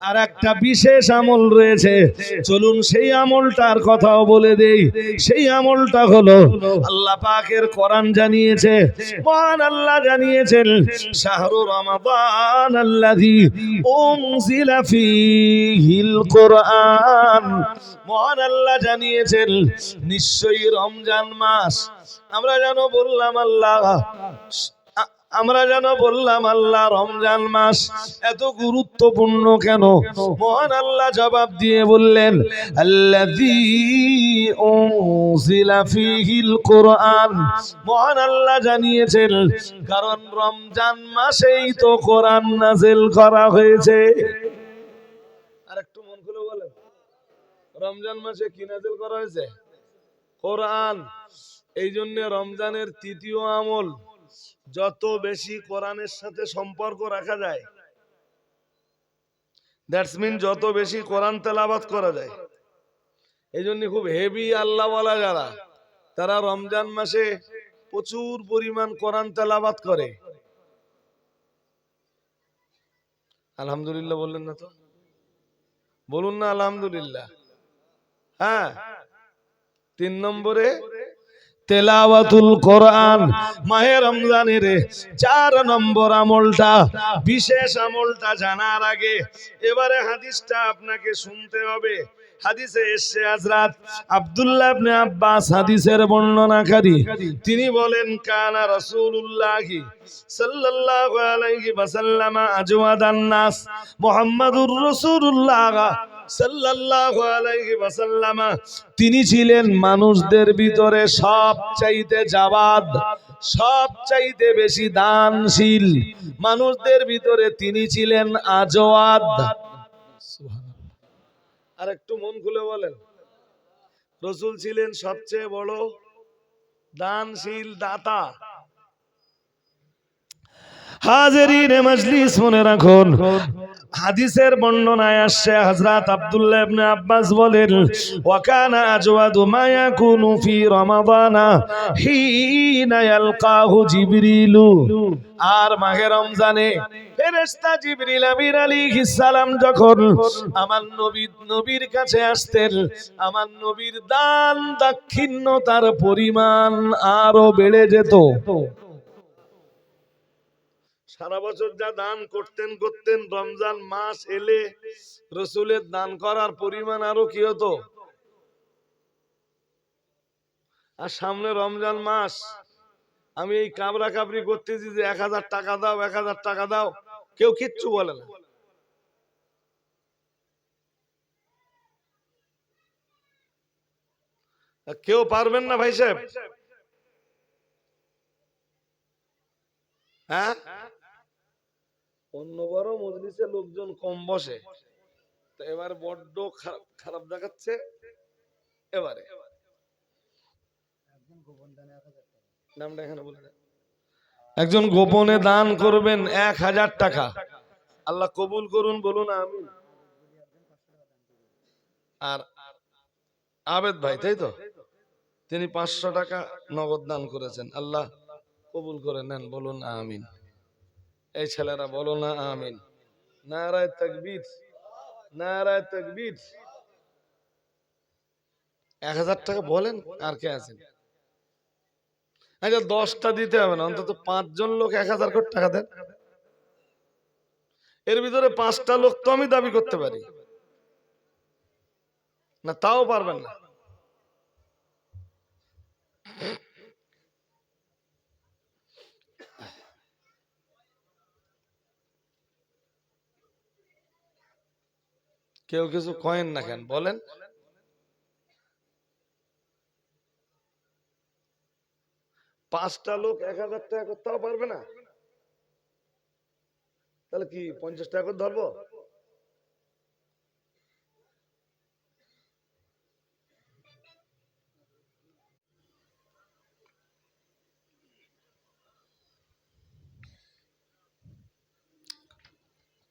আর একটা বিশেষ আমল রয়েছে, চলুন সেই আমলটার কথাও বলে দেই। সেই আমলটা হলো আল্লাহ পাকের কোরআন জানিয়েছে, মহান আল্লাহ জানিয়েছেন, শাহরু রমাদান আল্লাযী উনজিলা ফীহিল কোরআন। মহান আল্লাহ জানিয়েছেন নিশ্চয়ই রমজান মাস। আমরা যেন বললাম আল্লাহ রমজান মাস এত গুরুত্বপূর্ণ কেন? মহান আল্লাহ জবাব দিয়ে বললেন, আল্লাযী উনজিলা ফীহিল কোরআন। মহান আল্লাহ জানিয়েছেন কারণ রমজান মাসেই তো কোরআন নাযিল করা হয়েছে। আর একটু মন খুলে বলেন, রমজান মাসে কি নাযিল করা হয়েছে? কোরআন। এই জন্য রমজানের তৃতীয় আমল, যত বেশি কোরআনের সাথে সম্পর্ক রাখা যায়, দ্যাটস মিন যত বেশি কোরআন তেলাওয়াত করা যায়। এই জন্য খুব হেভি আল্লাহওয়ালা যারা, তারা রমজান মাসে প্রচুর পরিমাণ কোরআন তেলাওয়াত করে। আলহামদুলিল্লাহ বললেন না তো? বলুন না আলহামদুলিল্লাহ। হ্যাঁ, 3 নম্বরে তেলাওয়াতুল কোরআন। মাহে রমজানের 4 নম্বর আমলটা, বিশেষ আমলটা জানার আগে এবারে হাদিসটা আপনাকে শুনতে হবে। হাদিসে এসেছে হযরত আব্দুল্লাহ ইবনে আব্বাস হাদিসের বর্ণনাকারী, তিনি বলেন, কানা রাসূলুল্লাহি সাল্লাল্লাহু আলাইহি ওয়াসাল্লাম আজওয়াদান নাস। মুহাম্মাদুর রাসূলুল্লাহ সাল্লাল্লাহু আলাইহি ওয়াসাল্লাম তিনি ছিলেন মানুষদের ভিতরে সবচাইতে জাওয়াদ, সবচাইতে বেশি দানশীল। মানুষদের ভিতরে তিনি ছিলেন আজওয়াদ। আর একটু মন খুলে বলেন, রাসূল ছিলেন সবচেয়ে বড় দানশীল দাতা। হাজিরিনে মজলিস, মনে রাখুন, হাদিসের বর্ণনায় আসছে হযরত আব্দুল্লাহ ইবনে আব্বাস বলেন, ওয়া কানা আজওয়াদু মা ইয়াকুনু ফি রমাদানা হিনা ইয়ালকাহু জিবরিলু। আর মাহে রমজানে ফেরেশতা জিবরিল আমিন আলাইহিস সালাম যখন আমার নবীর কাছে আসতেন, আমার নবীর দান দাক্ষিণ্যতার পরিমাণ আরো বেড়ে যেত। সারা বছর যা দান করতেন, রমজান মাস এলে রাসূলের দান করার পরিমাণ আরো কি হতো। আর সামনে রমজান মাস, আমি এই কাবরা কাবরি করতেছি যে 1000 টাকা দাও, 1000 টাকা দাও, কেউ কিচ্ছু বলে না। কেউ পারবেন না ভাই সাহেব? হ্যাঁ, অন্য বড় মজলিসে লোকজন কম বসে, তো এবার বড্ড খারাপ দেখাচ্ছে। এবারে নামটা এখানে বলে দেন। একজন গোপনে দান করবেন 1000 টাকা, আল্লাহ কবুল করুন, বলুন আমিন। আর আবেদ ভাই, তাই তো, তিনি 500 টাকা নগদ দান করেছেন, আল্লাহ কবুল করে নেন, বলুন আমিন। এই ছেলেরা বলো না আমিন। নারায়ে তাকবীর, নারায়ে তাকবীর। 1000 টাকা বলেন, আর কে আছেন? আচ্ছা, 10টা দিতে হবে না, অন্তত 5 জন লোক 1000 করে টাকা দেন। এর ভিতরে 5টা লোক তো আমি দাবি করতে পারি না, তাও পারবেন না। কেউ কিছু কয়েন না কেন বলেন? 5টা লোক 1000 টাকা করতেও পারবে না, তাহলে কি 50 টাকা করে ধরবো?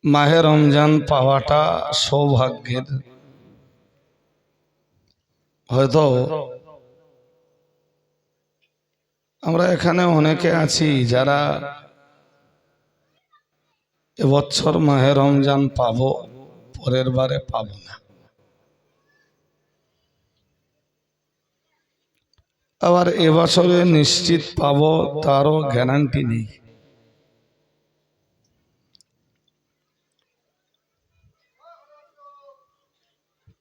মাহে রমজান পাওয়াটা সৌভাগ্যের। হয়তো আমরা এখানে অনেকে আছি যারা এবছর মাহে রমজান পাবো পরের বারে পাবো না। আবার এবছরে নিশ্চিত পাবো তারও গ্যারান্টি নেই।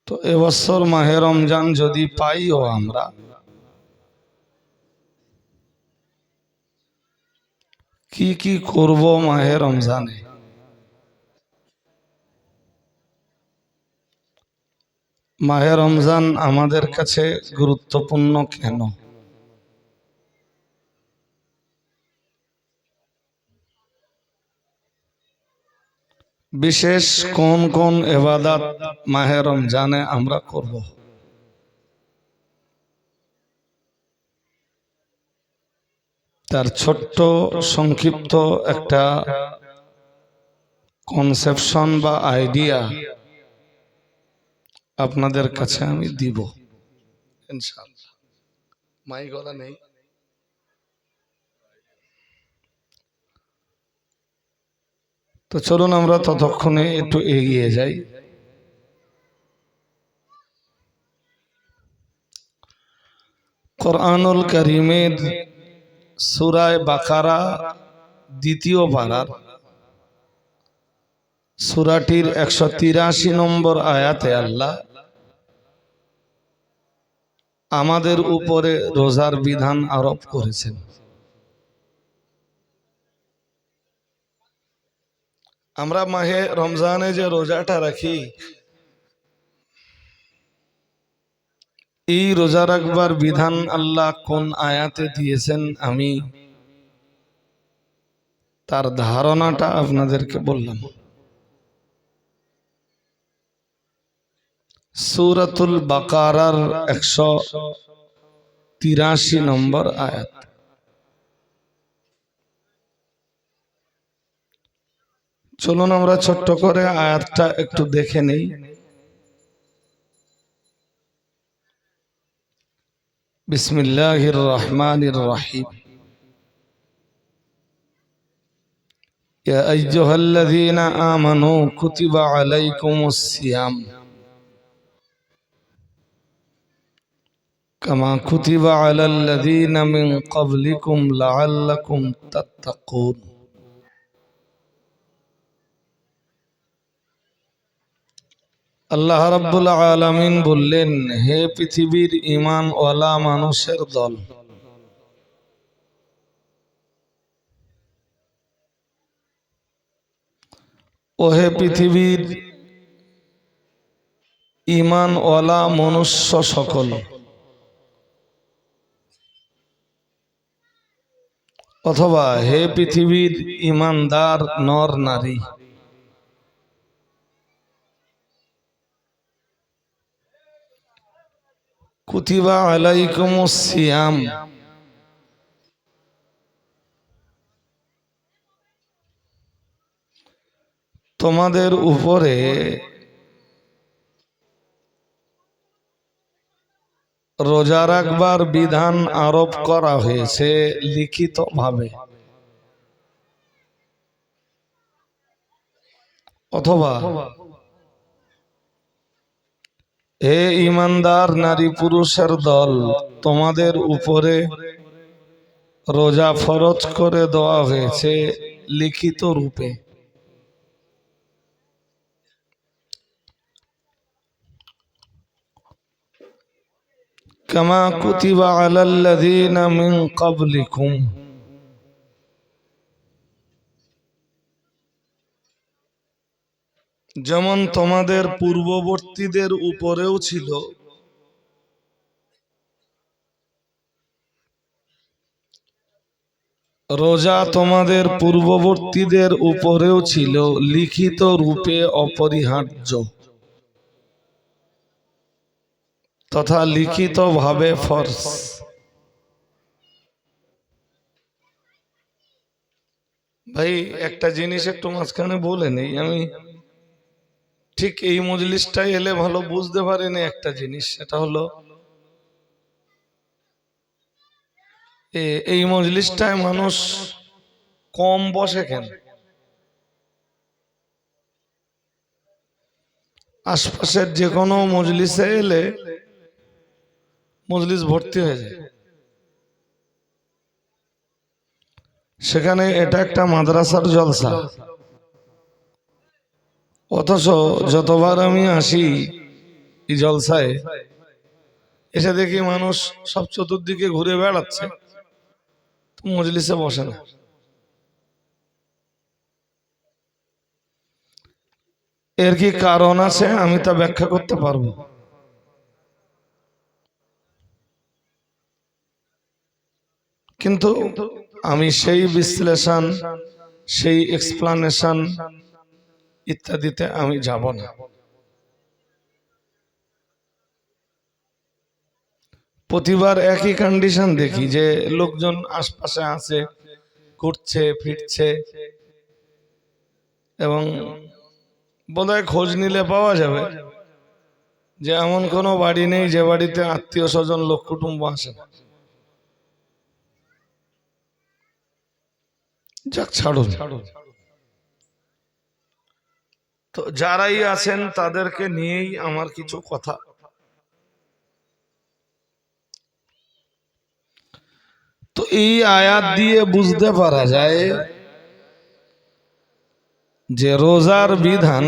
তো এবছর মাহে রমজান যদি পাইও আমরা, কি কি করব মাহে রমজানে? মাহে রমজান আমাদের কাছে গুরুত্বপূর্ণ কেন? বিশেষ কোন কোন ইবাদত মাহে রমজানে আমরা করব? তার ছোট্ট সংক্ষিপ্ত একটা কনসেপশন বা আইডিয়া আপনাদের কাছে আমি দিব ইনশাআল্লাহ। মাই গলা নেই। তো চলুন আমরা ততক্ষণে একটু এগিয়ে যাই। কোরআনুল কারীমের সূরা বাকারা দ্বিতীয় পারার সূরাটির 183 নম্বর আয়াতে আল্লাহ আমাদের উপরে রোজার বিধান আরোপ করেছেন। আমরা মাহে রমজানে যে রোজাটা রাখি, এই রোজা রাখবার বিধান আল্লাহ কোন আয়াতে দিয়েছেন আমি তার ধারণাটা আপনাদেরকে বললাম। সূরাতুল বাকারার 183 নম্বর আয়াত। চলুন আমরা ছোট্ট করে আয়াতটা একটু দেখে নেই। বিসমিল্লাহির রহমানির রহিম। ইয়া আইয়ুহাল্লাযীনা আমানু কুতিবা আলাইকুমুস সিয়াম কামা কুতিবা আলাল্লাযীনা মিন ক্বাবলিকুম লাআল্লাকুম তাত্তাকুন। আল্লাহ রাব্বুল আলামিন বললেন, হে পৃথিবীর ঈমানওয়ালা মানুষের দল, ও হে পৃথিবীর ঈমানওয়ালা মনুষ্য সকল, অথবা হে পৃথিবীর ঈমানদার নর নারী, কুতিবা আলাইকুমুস সিয়াম, তোমাদের উপরে রোজা রাখবার বিধান আরোপ করা হয়েছে লিখিতভাবে, অথবা হে ঈমানদার নারী পুরুষের দল, তোমাদের উপরে রোজা ফরজ করে দেওয়া হয়েছে লিখিত রূপে। কামা কুতিবা আলাল্লাযীনা মিন ক্বাবলিকুম, যেমন তোমাদের পূর্ববর্তীদের উপরেও ছিল। রোজা তোমাদের পূর্ববর্তীদের উপরেও ছিল লিখিত রূপে অপরিহার্য তথা লিখিত ভাবে ফরজ। ভাই একটা জিনিস একটু মাঝখানে বলে নেই, আমি ঠিক এই মজলিসটাই এলে ভালো বুঝতে পারিনি একটা জিনিস, সেটা হলো এই মজলিসটায় মানুষ কম বসে কেন? আশপাশের যে কোনো মজলিসে এলে মজলিস ভর্তি হয়ে যায়। সেখানে এটা একটা মাদ্রাসার জলসা, অথচ যতবার আমি আসি এই জলসায় এসে দেখি মানুষ সব চতুর্দিকে ঘুরে বেড়াচ্ছে, মজলিসে বসে না। এর কি কারণ আছে? আমি তা ব্যাখ্যা করতে পারবো, কিন্তু আমি সেই বিশ্লেষণ, সেই এক্সপ্লানেশন ইত্যাদিতে আমি যাব না। প্রতিবার একই কন্ডিশন দেখি যে লোকজন আশপাশে আছে, ঘুরছে ফিরছে, এবং বোধহয় খোঁজ নিলে পাওয়া যাবে যে এমন কোনো বাড়ি নেই যে বাড়িতে আত্মীয় স্বজন লোক কুটুম্ব আসে না। যাক, ছাড়ুন। তো যারাই আছেন তাদেরকে নিয়েই আমার কিছু কথা। তো এই আয়াত দিয়ে বুঝতে পারা যায় যে রোজার বিধান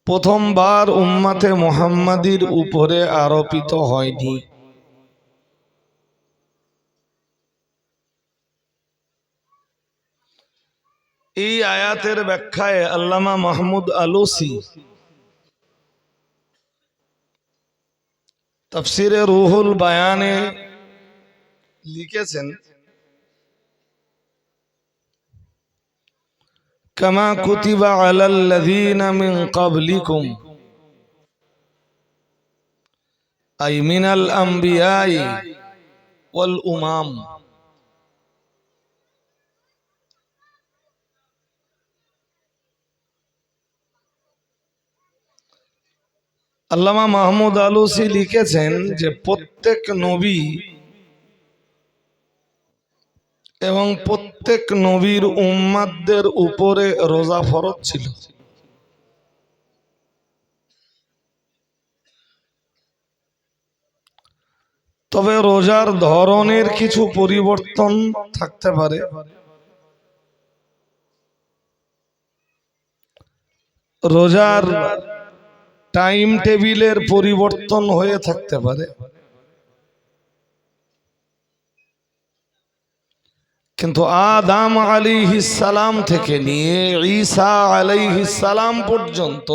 প্রথমবার উম্মতে মুহাম্মাদির উপরে আরোপিত হয়নি। এই আয়াতের ব্যাখ্যায় আল্লামা মাহমুদ আলুসি তাফসিরে রুহুল বায়ানে লিখেছেন, কামা কুতিবা আলাল্লাযীনা মিন ক্বাবলিকুম আই মিনাল আমবিয়াই ওয়াল উমাম। আল্লামা মাহমুদ আলুসি লিখেছেন যে প্রত্যেক নবী এবং প্রত্যেক নবীর উম্মাতদের উপরে রোজা ফরজ ছিল। তবে রোজার ধরনের কিছু পরিবর্তন থাকতে পারে। রোজার টাইম টেবিলের পরিবর্তন হয়ে থাকতে পারে, কিন্তু আদম আলাইহিস সালাম থেকে নিয়ে ঈসা আলাইহিস সালাম পর্যন্ত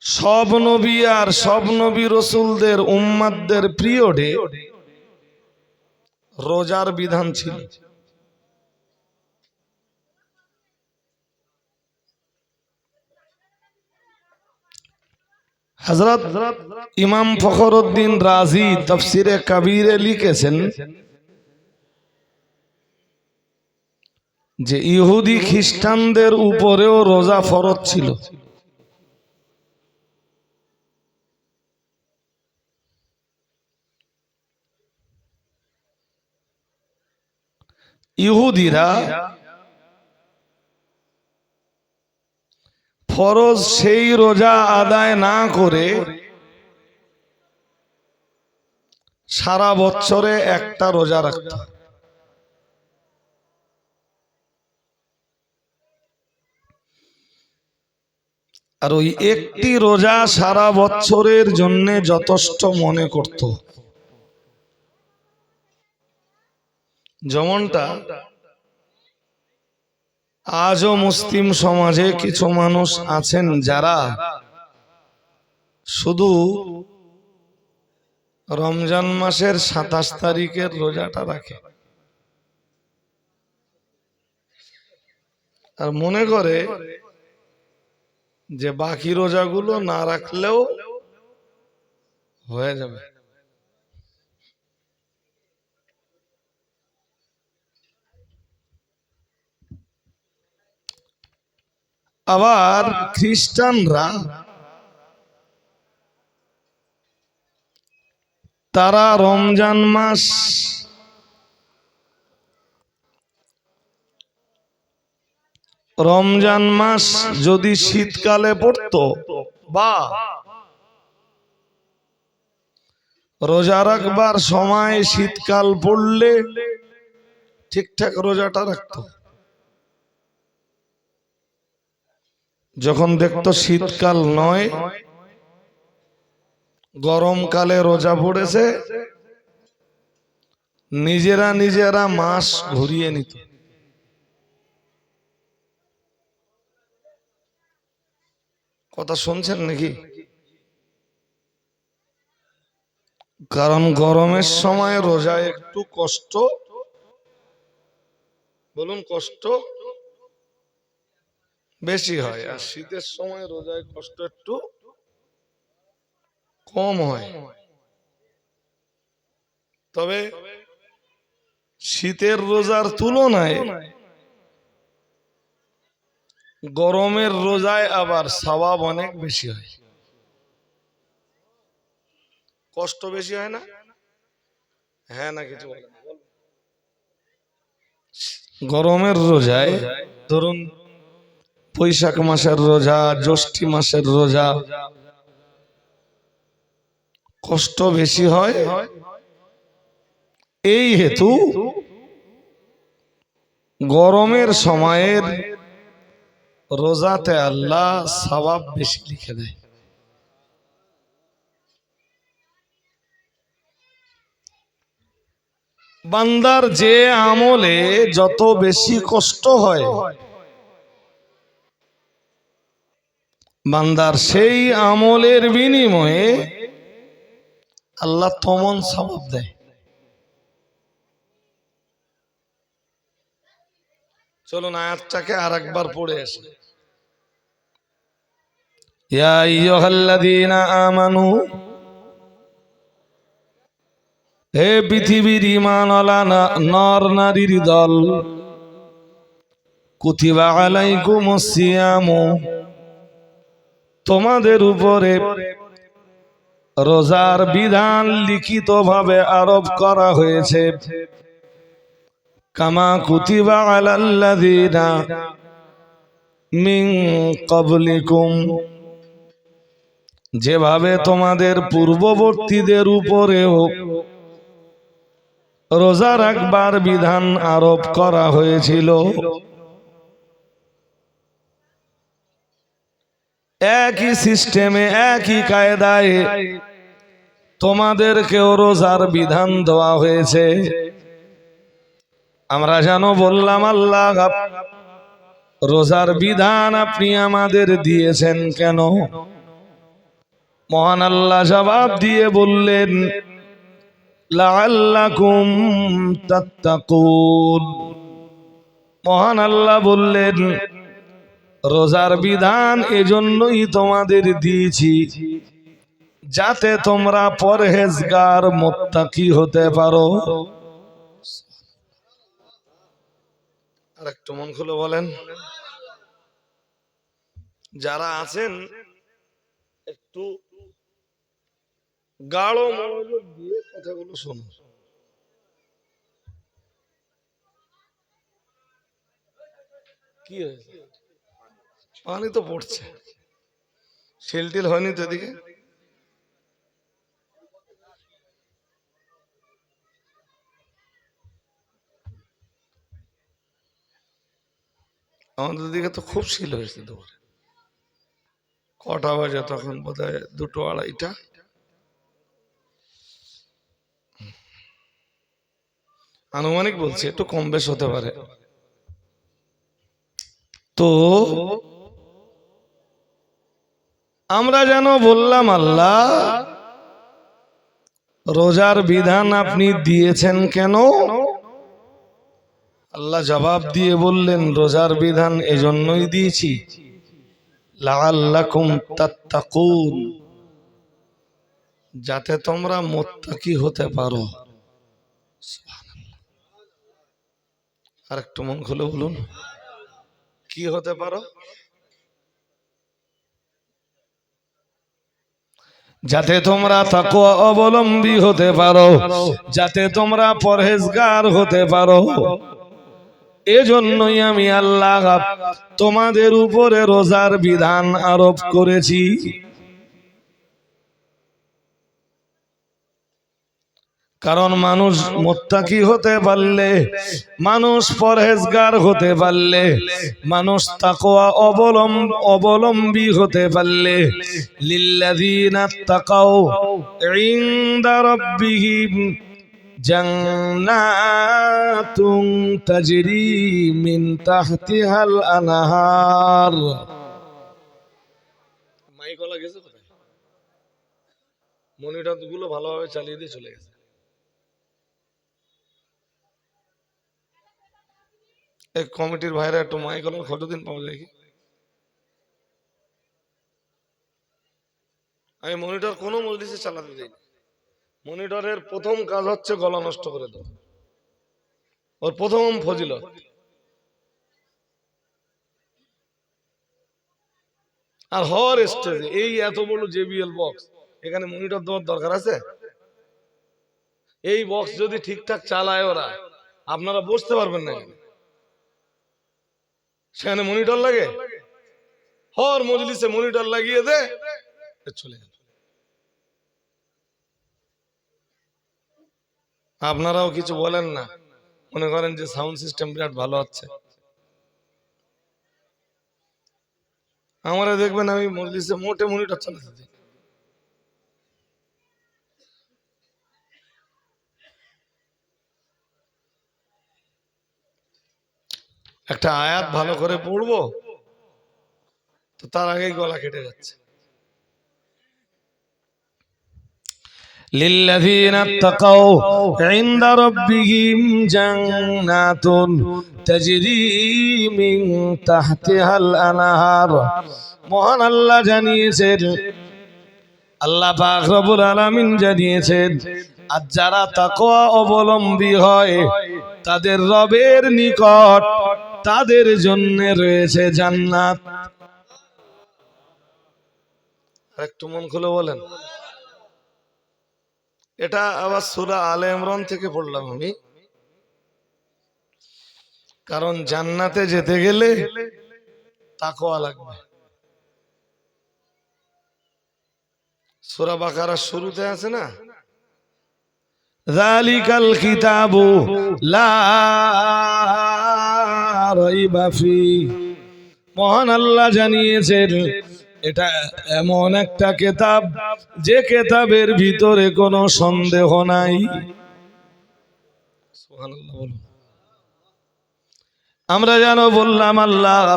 সব নবী আর সব নবী রাসূলদের উম্মাতদের পিরিয়ডে রোজার বিধান ছিল। হযরত ইমাম ফখরুদ্দিন রাজি তাফসিরে কবিরে লিখেছেন যে ইহুদি খ্রিস্টানদের উপরেও রোজা ফরজ ছিল। ইহুদিরা ফরজ সেই রোজা আদায় না করে সারা বছরে একটা রোজা রাখত। আর ওই একটি রোজা সারা বছরের জন্য যথেষ্ট মনে করত। যেমনটা আজও মুসলিম সমাজে কিছু মানুষ আছেন যারা শুধু রমজান মাসের 27 তারিখের রোজাটা রাখে আর মনে করে যে বাকি রোজাগুলো না রাখলেও হয়ে যাবে। আবার খ্রিস্টানরা তারা রমজান মাস রমজান মাস যদি শীতকালে পড়তো বা রোজা রাখবার সময় শীতকাল পড়লে ঠিকঠাক রোজাটা রাখতো। যখন দেখতো শীতকাল নয়, গরমকালে রোজা পড়েছে, নিজেরা মাস ঘুরিয়ে নিত। কথা শুনছেন নাকি? কারণ গরমের সময় রোজা একটু কষ্ট, বলুন কষ্ট বেশি হয়, আর শীতের সময় রোজায় কষ্ট একটু কম হয়। তবে শীতের রোজার তুলনায় গরমের রোজায় আবার সওয়াব অনেক বেশি হয়। কষ্ট বেশি হয় না? হ্যাঁ না কিছু বলেন। গরমের রোজায় ধরুন বৈশাখ মাসের রোজা, জ্যৈষ্ঠ মাসের রোজা, কষ্ট বেশি হয়। এই হেতু গরমের সময়ের রোজাতে আল্লাহ সওয়াব বেশি লিখে দেয়। বান্দার যে আমলে যত বেশি কষ্ট হয়, বান্দার সেই আমলের বিনিময়ে আল্লাহ তমন সওয়াব দেয়। চলুন আয়াতটাকে আরেকবার পড়ে আসি। ইয়া আইয়ুহাল্লাযীনা আমানু, হে পৃথিবীর ঈমানওয়ালা নর নারীর দল, কুতিবা আলাইকুমুস সিয়ামু, তোমাদের উপরে রোজার বিধান লিখিতভাবে আরোপ করা হয়েছে। কামা কুতিবা আলাল্লাযীনা মিন ক্বাবলিকুম, যেভাবে তোমাদের পূর্ববর্তীদের উপরেও রোজা রাখবার বিধান আরোপ করা হয়েছিল। একই সিস্টেমে একই কায়দায় তোমাদেরকেও রোজার বিধান দেওয়া হয়েছে। আমরা যেন বললাম, আল্লাহ রোজার বিধান আপনি আমাদের দিয়েছেন কেন? মহান আল্লাহ জবাব দিয়ে বললেন, লাআল্লাকুম তাত্তাকুন। মহান আল্লাহ বললেন, রোজার বিধান এজন্যই তোমাদের দিয়েছি যাতে তোমরা পরহেজগার মুত্তাকি হতে পারো। আর একটু মন খুলে বলেন, যারা আছেন একটু গাঢ় মনোযোগ দিয়ে কথাগুলো শুনুন। কি হয়েছে? পানি তো পড়ছে, শিলটিল হয়নি তো এদিকে? আমাদের দিকে তো খুব শিল হয়েছে দুপুরে। কটা বাজে তখন? বোধহয় 2-2:30টা। আনুমানিক বলছি, একটু কম বেশ হতে পারে। তো আমরা যেন বললাম, আল্লাহ রোজার বিধান আপনি দিয়েছেন কেন? আল্লাহ জবাব দিয়ে বললেন, রোজার বিধান এজন্যই দিয়েছি লাআল্লাকুম তাত্তাকুন, যাতে তোমরা মুত্তাকি হতে পারো। আর একটু মন খুলে বলুন, কি হতে পারো? যাতে তোমরা তাকওয়া অবলম্বী হতে পারো, যাতে তোমরা পরহেজগার হতে পারো। এজন্যই আমি আল্লাহ তোমাদের উপরে রোজার বিধান আরোপ করেছি। কারণ মানুষ মুত্তাকি হতে পারলে, মানুষ পরহেজগার হতে পারলে, মানুষ তাকওয়া অবলম্বী হতে পারলে, লিল্লাযীনা তাকাও ইনদা রাব্বিহিম জান্নাতুন তাজরি মিন তাহতিহাল আনহার। মাইকলা গেছে কোথায়? মনিটর গুলো ভালোভাবে চালিয়ে দিয়ে চলে গেছে। এক কমিটির ভাইরা একটু মাইকলার কতদিন পাওয়া যায় কি? আমি মনিটর কোনো মজলিসে চালাতে যাই না। মনিটরের প্রথম কাজ হচ্ছে গলা নষ্ট করে দেওয়া, ওর প্রথম ফজিলত। আর হর স্টেজে এই এত বড় জেবিএল বক্স, এখানে মনিটর দেওয়ার দরকার আছে? এই বক্স যদি ঠিকঠাক চালায় ওরা, আপনারা বসতে পারবেন না। সেখানে মনিটর লাগে, হর মজলিসে মনিটর লাগিয়ে দে, চলে গেল। আপনারাও কিছু বলেন না, মনে করেন যে সাউন্ড সিস্টেম বিরাট ভালো হচ্ছে। আমরা দেখবেন আমি মজলিসে মোটে মনিটর চালাতে। একটা আয়াত ভালো করে পড়বো তো তার আগেই গলা কেটে যাচ্ছে। লিল্লাযীনা তাকাও ইনদা রাব্বিহিম জান্নাতুন তাজরি মিন তাহতিহাল আনহার। মহান আল্লাহ জানিয়েছেন, আল্লাহ পাক রব্বুল আলামিন জানিয়েছেন, আর যারা তাকওয়া অবলম্বী হয় তাদের রবের নিকট তাদের জন্য রয়েছে জান্নাত। একটু মন খুলে বলেন। এটা আবার সূরা আলে ইমরান থেকে পড়লাম আমি, কারণ জান্নাতে যেতে গেলে তাকওয়া লাগবে। সূরা বাকারার শুরুতে আছে না, যালিকাল কিতাবু লা রাইবা ফি। মহান আল্লাহ জানিয়েছেন, এটা এমন একটা কিতাব যে কিতাবের ভিতরে কোনো সন্দেহ নাই। সুবহানাল্লাহ বলুন। আমরা জানো বললাম আল্লাহ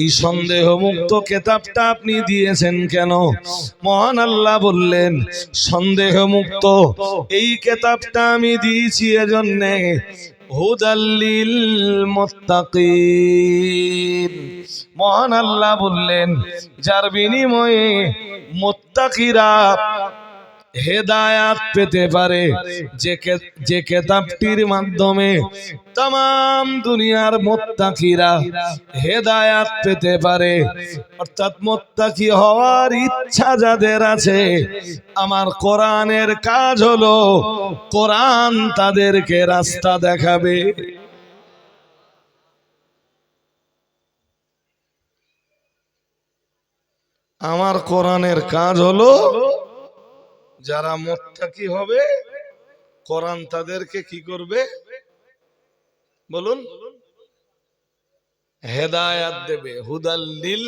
এই সন্দেহ মুক্ত কিতাবটা আপনি দিয়েছেন কেন? মহান আল্লাহ বললেন, সন্দেহ মুক্ত এই কিতাবটা আমি দিয়েছি এজন্য, হুদাল্লিল মুত্তাকিন। মহান আল্লাহ বললেন, যার বিনিময়ে মুত্তাকিরা হেদায়াত পেতে পারে, যে কিতাবটির মাধ্যমে तमाम দুনিয়ার মুত্তাকিরা হেদায়াত পেতে পারে। অর্থাৎ মুত্তাকি হওয়ার ইচ্ছা যাদের আছে, আমার কোরআনের কাজ হলো কোরআন তাদেরকে রাস্তা দেখাবে। আমার কোরআনের কাজ হলো যারা মুত্তাকি হবে কোরআন তাদেরকে কি করবে বলুন? হেদায়াত দেবে। হুদাল্লিল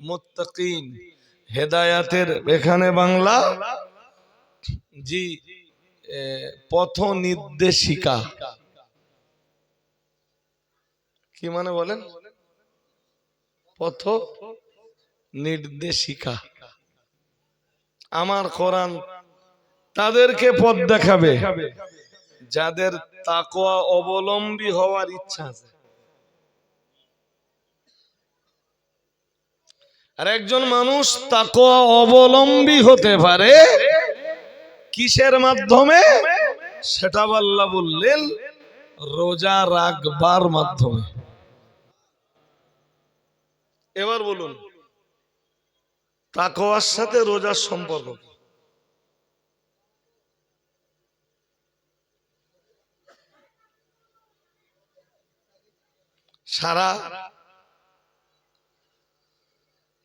মুত্তাকিন। হেদায়াতের এখানে বাংলা জি পথ নির্দেশিকা। কি মানে বলেন? পথ নির্দেশিকা। আমার কোরআন তাদেরকে পথ দেখাবে যাদের তাকওয়া অবলম্বী হওয়ার ইচ্ছা আছে। আর একজন মানুষ তাকওয়া অবলম্বী হতে পারে কিসের মাধ্যমে? সেটা আল্লাহ বললেন, রোজা রাখবার মাধ্যমে। এবার বলুন, তাকওয়ার সাথে রোজার সম্পর্ক? সারা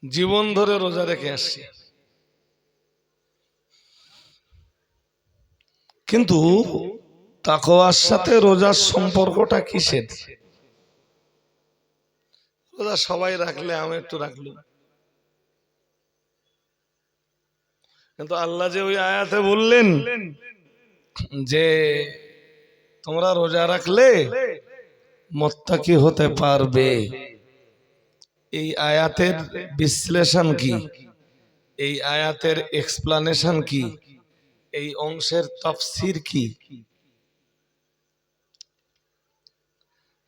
জীবন ধরে রোজা রেখে আসছি, কিন্তু তাকওয়ার সাথে রোজার সম্পর্কটা কিসের? রোজা সবাই রাখলে আমি একটু রাখলাম, কিন্তু আল্লাহ যে ওই আয়াতে বললেন যে তোমরা রোজা রাখলে মুত্তাকি হতে পারবে, এই আয়াতের বিশ্লেষণ কি, এই আয়াতের এক্সপ্লানেশন কি, এই অংশের তাফসীর কি,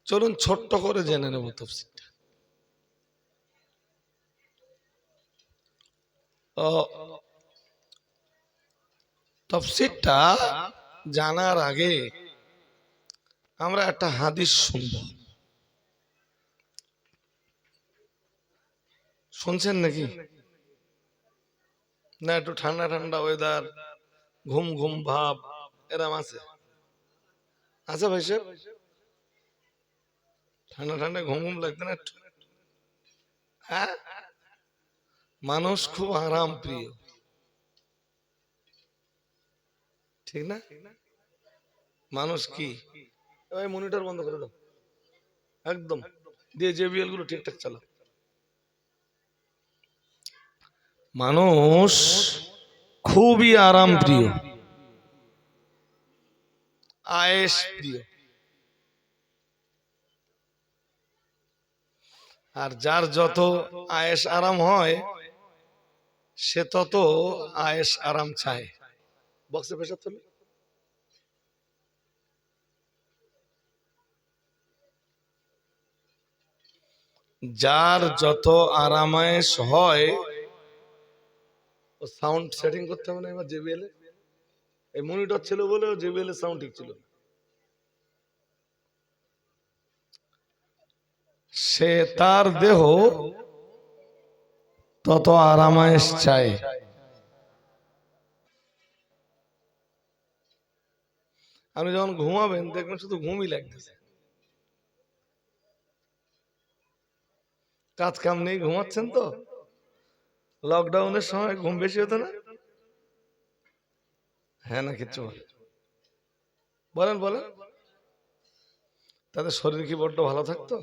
চলুন ছোট্ট করে জেনে নেব তাফসীরটা। তাফসীরটা জানার আগে আমরা একটা হাদিস শুনব। শুনছেন নাকি? না একটু ঠান্ডা ঠান্ডা ওয়েদার, ঘুম ঘুম ভাব এরম আছে? আছে ভাই সাহেব? ঠান্ডা ঠান্ডা ঘুম ঘুম লাগবে না একটু? হ্যাঁ, মানুষ খুব আরাম প্রিয়, ঠিক না? মানুষ কি, ভাই মনিটর বন্ধ করে দাও একদম, দিয়ে জেবিএল গুলো ঠিকঠাক চালাও। মানুষ খুবই আরাম প্রিয়, আয়েশ প্রিয়, আর যার যত আয়েশ আরাম হয় সে তত আয়েশ আরাম চায়। বক্সে প্রেসার চলে, যার যত আরামায়েশ হয়, ও সাউন্ড সেটিং করতে হবে না এবার জেবিএল এ, এই মনিটর ছিল বলে জেবিএল এর সাউন্ড ঠিক ছিল, সে তার দেহ তত আরামায়েশ চায়। আপনি যখন ঘুমাবেন দেখবেন শুধু ঘুমই লাগতেছে, কাজ কাম নেই, ঘুমাচ্ছেন তো। লকডাউনের সময় ঘুম বেশি হতো না? হ্যাঁ না কিচ্ছু বলেন বলেন, তাদের শরীর কি বড্ড ভালো থাকতো?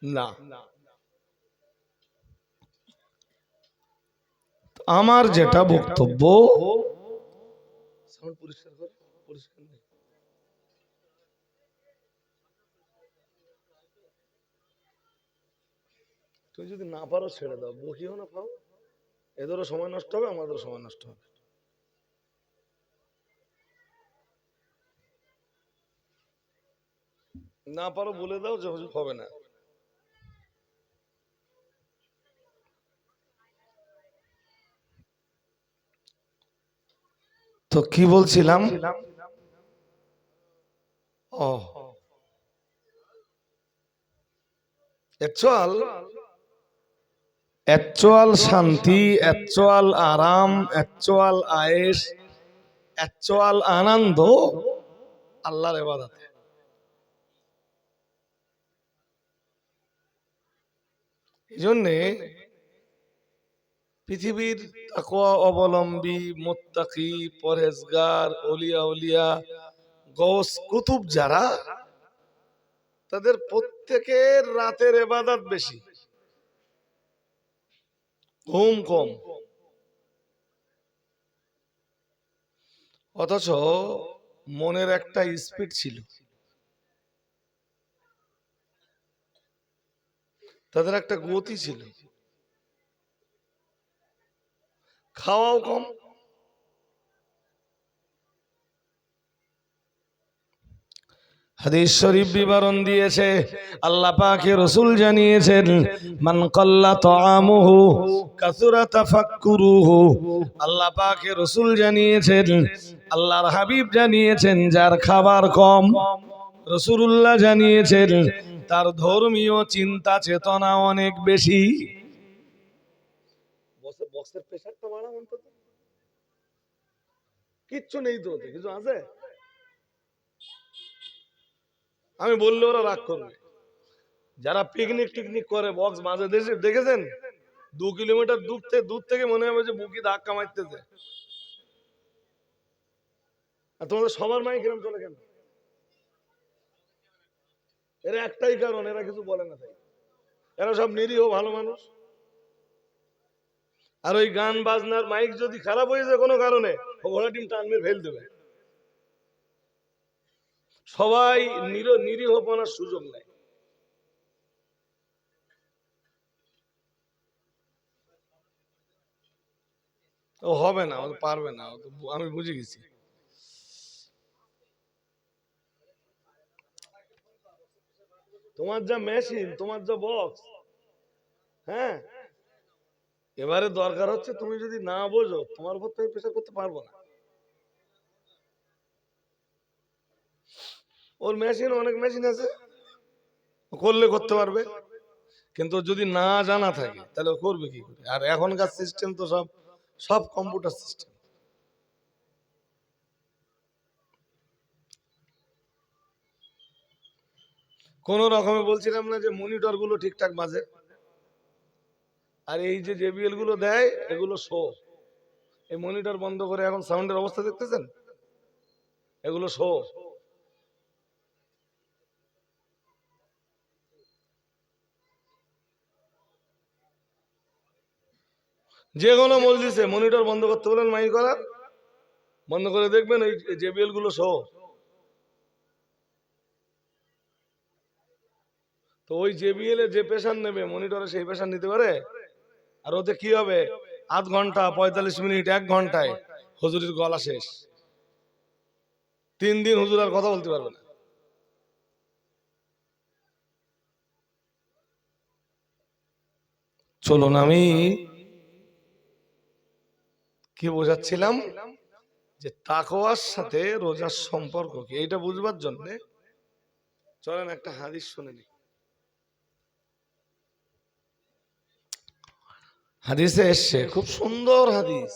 না। আমার যেটা বক্তব্য, পরিষ্কার করে, পরিষ্কার নেই, তুমি যদি না পারো ছেড়ে দাও, বকিও না, পাও, এদেরও সময় নষ্ট হবে, আমাদেরও সময় নষ্ট হবে। না পারো বলে দাও যে হুজুর হবে না। তো কি বলছিলাম? ও অ্যাকচুয়াল শান্তি, অ্যাকচুয়াল আরাম, অ্যাকচুয়াল আয়েশ, অ্যাকচুয়াল আনন্দ আল্লাহর ইবাদতে। এই জন্যে পৃথিবীর তাকওয়া অবলম্বী, মুত্তাকি, পরহেজগার, ওলিয়া উলিয়া, গৌস কুতুব যারা, তাদের প্রত্যেকের রাতের ইবাদত বেশি, ঘুম কম, অথচ মনের একটা স্পিড ছিল, তাদের একটা গতি ছিল, খাওয়াও কম। হাদিস শরীফ বিবরণ দিয়েছে, আল্লাহ পাকের রাসূল জানিয়েছেন, মান কাল্লা তাআমুহু কাসুরা তাফাক্কুরুহু। আল্লাহ পাকের রাসূল জানিয়েছেন, আল্লাহর হাবিব জানিয়েছেন, যার খাবার কম, রাসূলুল্লাহ জানিয়েছেন, তার ধর্মীয় চিন্তা চেতনা অনেক বেশি। বক্সের প্রেসারটা বাড়াও অন্তত। কিচ্ছু নেই তো, কিছু আছে? আমি বললে ওরা রাগ করবে। যারা পিকনিক টিকনিক করে বক্স মাঝে দেশে দেখেছেন, 2 কিলোমিটার দূর থেকে মনে হবে যে বুকি ধাক্কা মারতেছে। আর তোমাদের সবার মাইক এরকম চলে কেন? এরা একটাই কারণ, এরা কিছু বলে না তাই। এরা সব নিরীহ ভালো মানুষ। আর ওই গান বাজনার মাইক যদি খারাপ হয়ে যায় কোনো কারণে, ঘোড়া টিম টান মেরে ফেল দেবে। সবাই নিরীহপনার সুযোগ নেয়। ও হবে না, ও পারবে না, আমি বুঝে গেছি। তোমার যা মেশিন, তোমার যা বক্স, হ্যাঁ, এবারে দরকার হচ্ছে তুমি যদি না বোঝো, তোমার উপর তো প্রেশার করতে পারবো না। ওর মেশিন, অনেক মেশিন আছে, করলে করতে পারবে। কিন্তু যদি না জানা থাকে তাহলে করবে কি করে? আর এখনকার সিস্টেম তো সব সব কম্পিউটার সিস্টেম। কোন রকমে বলছিলাম না যে মনিটর গুলো ঠিকঠাক বাজে, আর এই যে জেবিএল গুলো দেয় এগুলো শো। এই মনিটর বন্ধ করে এখন সাউন্ডের অবস্থা দেখতেছেন, এগুলো শো। যে কোনো মসজিদে মনিটর বন্ধ করতে বলেন, মাইক করা বন্ধ করে দেখবেন এই জেবিএল গুলো শো। তো ওই জেবিএল এ যে পেশার নেবে মনিটরে সেই পেশার নিতে পারে। আর ওতে কি হবে, আধ ঘন্টা 45 মিনিট 1 ঘন্টায় হুজুরের গলা শেষ। 3 দিন হুজুর আর কথা বলতে পারবে না। চলুন, আমি কি বোঝাচ্ছিলাম, যে তাকওয়ার সাথে রোজার সম্পর্ক কি, এইটা বুঝবার জন্য চলেন একটা হাদিস শুনে নি। হাদিসে এসছে, খুব সুন্দর হাদিস,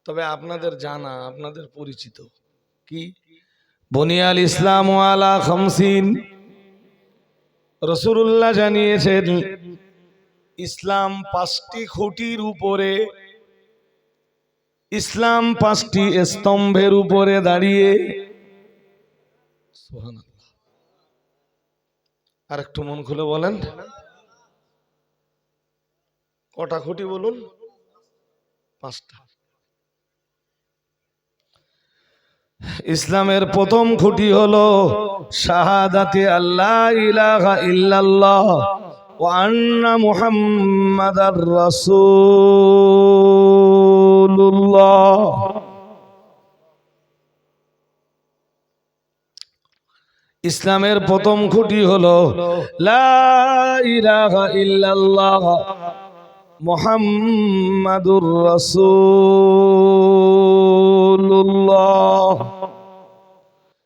তবে আপনাদের জানা, আপনাদের পরিচিত। কি? বুনিয়াল ইসলাম আলা খামসিন, রাসূলুল্লাহ জানিয়েছেন ইসলাম 5টি খুঁটির উপরে, ইসলাম 5টি স্তম্ভের উপরে দাঁড়িয়ে। সুবহানাল্লাহ। আর একটু মন খুলে বলেন, কটা খুঁটি বলুন? 5টা। ইসলামের প্রথম খুঁটি হলো শাহাদাতে আল্লাহ ইলাহা ইল্লাল্লাহ ওয়া আন্না মুহাম্মাদার রাসূলুল্লাহ। ইসলামের প্রথম খুঁটি হলো লা ইলাহা ইল্লাল্লাহ মুহাম্মাদুর রাসূলুল্লাহ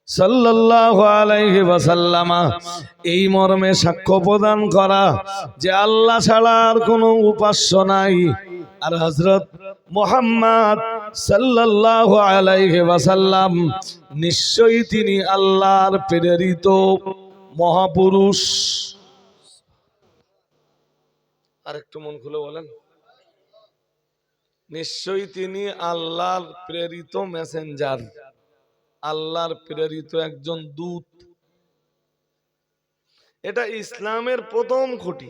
সাল্লাল্লাহু আলাইহি ওয়াসাল্লাম, এই মর্মে সাক্ষ্য প্রদান করা যে আল্লাহ ছাড়া আর কোনো উপাস্য নাই, আর হযরত মুহাম্মদ সাল্লাল্লাহু আলাইহি ওয়াসাল্লাম নিশ্চয়ই তিনি আল্লাহর প্রেরিত মহাপুরুষ। আরেকটু মন খুলে বলেন, নিশ্চয়ই তিনি আল্লাহর প্রেরিত মেসেঞ্জার, আল্লাহর প্রেরিত একজন দূত। এটা ইসলামের প্রথম খুঁটি।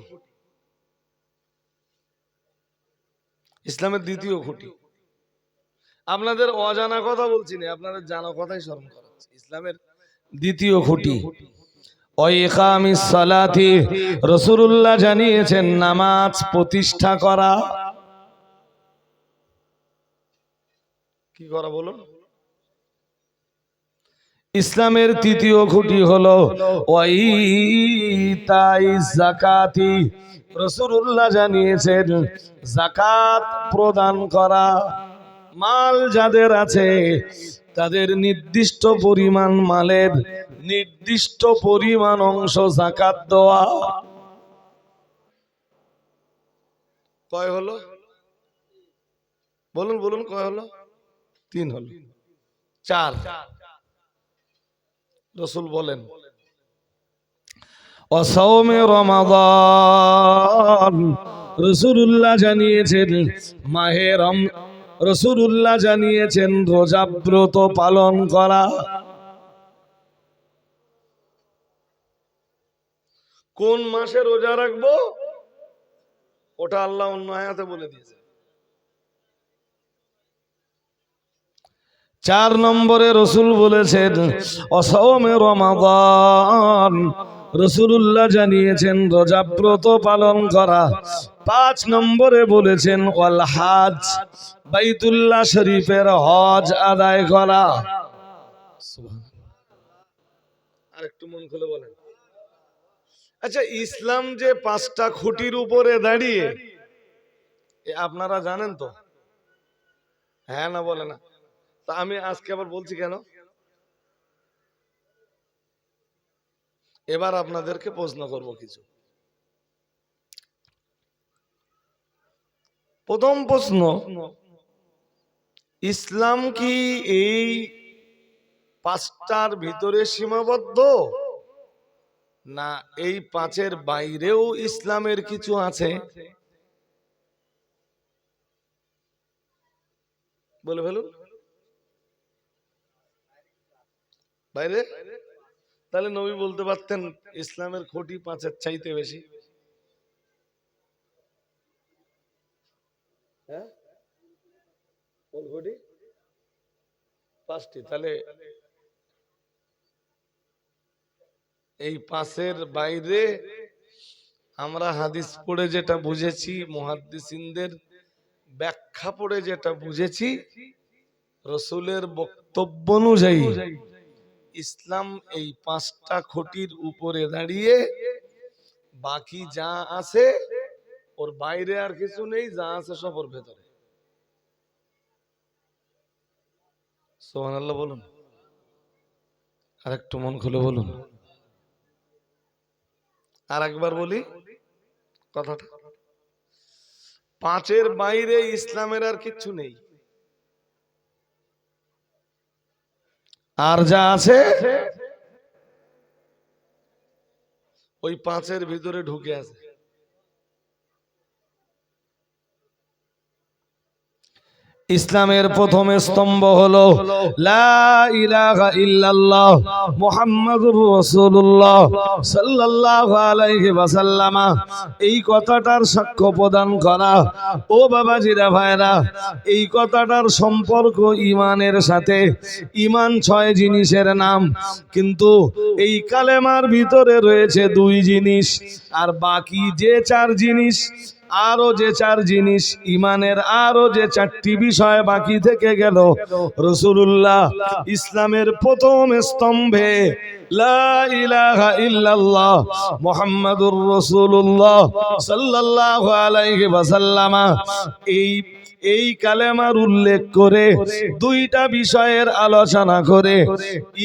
ইসলামের দ্বিতীয় খুঁটি, আপনাদের অজানা কথা বলছি না, আপনাদের জানা কথাই স্মরণ করাচ্ছি। ইসলামের দ্বিতীয় খুঁটি ওয়া ইকামিস সালাতি, রাসূলুল্লাহ জানিয়েছেন নামাজ প্রতিষ্ঠা করা। কি করা বলুন? ইসলামের তৃতীয় খুঁটি হলো ওয়া ইতাইজ যাকাতি, রাসূলুল্লাহ জানিয়েছেন যাকাত প্রদান করা। মাল যাদের আছে তাদের নির্দিষ্ট পরিমাণ মালের নির্দিষ্ট পরিমাণ অংশ যাকাত দেওয়া। কয় হলো বলুন বলুন, কয় হলো? তিন হলো, চার। রাসূল বলেন অসাওমে রমাদান, রাসূলুল্লাহ জানিয়েছেন মাহে রাসূলুল্লাহ জানিয়েছেন রোজা ব্রত পালন করা। কোন মাসে রোজা রাখবো ওটা আল্লাহ অন্য আয়াতে বলে দিয়েছে। 4 নম্বরে রাসূল বলেছেন অসাওমে রমাদান, রাসূলুল্লাহ জানিয়েছেন রোজা ব্রত পালন করা। 5 নম্বরে বলেছেন ওয়াল হজ, বাইতুল্লাহ শরীফের হজ আদায় করা। আর একটু মন খুলে বলেন, আচ্ছা ইসলাম যে 5টা খুঁটির উপরে দাঁড়িয়ে, আপনারা জানেন তো? হ্যাঁ না বলে না? তা আমি আজকে আবার বলছি কেন? এবার আপনাদেরকে প্রশ্ন করব কিছু। প্রথম প্রশ্ন, ইসলাম কি এই 5টার ভিতরে সীমাবদ্ধ, না এই 5-এর বাইরেও ইসলামের কিছু আছে? বলে ফেলুন। বাইরে? তাহলে নবী বলতে পারতেন ইসলামের খুঁটি 5-এর চাইতে বেশি। হ্যাঁ, কোন খুঁটি? 5টি। তাহলে এই 5-এর বাইরে আমরা হাদিস পড়ে যেটা বুঝেছি, মুহাদ্দিসিনদের ব্যাখ্যা পড়ে যেটা বুঝেছি, রাসূলের বক্তব্য অনুযায়ী ইসলাম এই 5টা খুঁটির উপরে দাঁড়িয়ে, বাকি যা আছে ওর বাইরে আর কিছু নেই, যা আছে সব ওর ভেতরে। সুবহানাল্লাহ বলুন। আর একটু মন খুলে বলুন। আর একবার বলি কথাটা, 5-এর বাইরে ইসলামের আর কিচ্ছু নেই, আর যা আছে ওই 5-এর ভিতরে ঢুকে আছে। ইসলামের প্রথম স্তম্ভ হলো লা ইলাহা ইল্লাল্লাহ মুহাম্মাদুর রাসূলুল্লাহ সাল্লাল্লাহু আলাইহি ওয়াসাল্লাম, এই কথাটার সাক্ষ্য প্রদান করা। ও বাবাজিরা ভাইরা, এই কথাটার সম্পর্ক ঈমানের সাথে। ঈমান 6 জিনিসের নাম, কিন্তু এই কালেমার ভিতরে রয়েছে 2 জিনিস, আর বাকি যে 4 জিনিস, আরো যে 4 জিনিস ঈমানের, আরো যে 4টি বিষয় বাকি থেকে গেল, রাসূলুল্লাহ ইসলামের প্রথম স্তম্ভে লা ইলাহা ইল্লাল্লাহ মুহাম্মাদুর রাসূলুল্লাহ সাল্লাল্লাহু আলাইহি ওয়াসাল্লাম এই কালেমার উল্লেখ করে 2টা বিষয়ের আলোচনা করে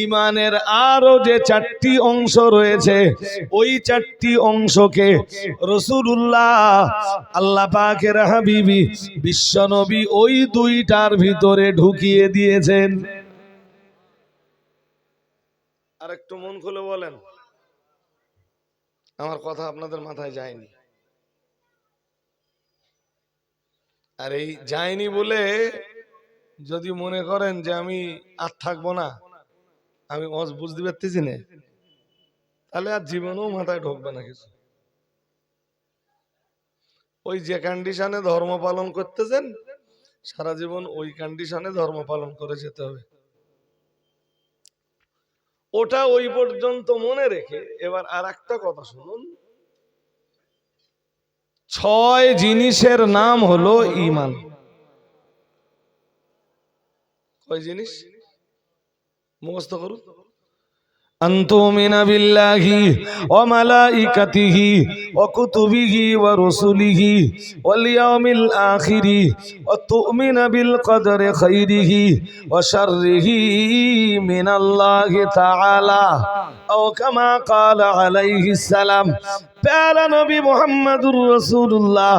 ঈমানের আরো যে 4টি অংশ রয়েছে, ওই 4টি অংশকে রাসূলুল্লাহ আল্লাহ পাকের হাবিবি বিশ্বনবী ওই 2টার ভিতরে ঢুকিয়ে দিয়েছেন। আর একটু মন খুলে বলেন, আমার কথা আপনাদের মাথায় যায়নি? আর এই যায়নি বলে যদি মনে করেন যে আমি আর থাকবো না, আমি বুঝতে পারতেছি না, তাহলে আর জীবনেও মাথায় ঢুকবে না কিছু। ওই যে কন্ডিশনে ধর্ম পালন করতেছেন, সারা জীবন ওই কন্ডিশনে ধর্ম পালন করে যেতে হবে। ওটা ওই পর্যন্ত মনে রেখে এবার আর একটা কথা শুনুন। 6 জিনিসের নাম হলো ঈমান। কয় জিনিস? মুখস্থ করুন। আনতুমিনা বিল্লাহি ওয়া মালাইকাতিহি ওয়া কুতুবিহি ওয়া রুসুলিহি ওয়াল ইয়াউমিল আখিরি ওয়া তুমিনা বিল কদরি খাইরিহি ওয়া শাররিহি মিনাল্লাহি তাআলা আও কামা ক্বালা আলাইহিস সালাম। প্যারা নবী মুহাম্মদুর রাসূলুল্লাহ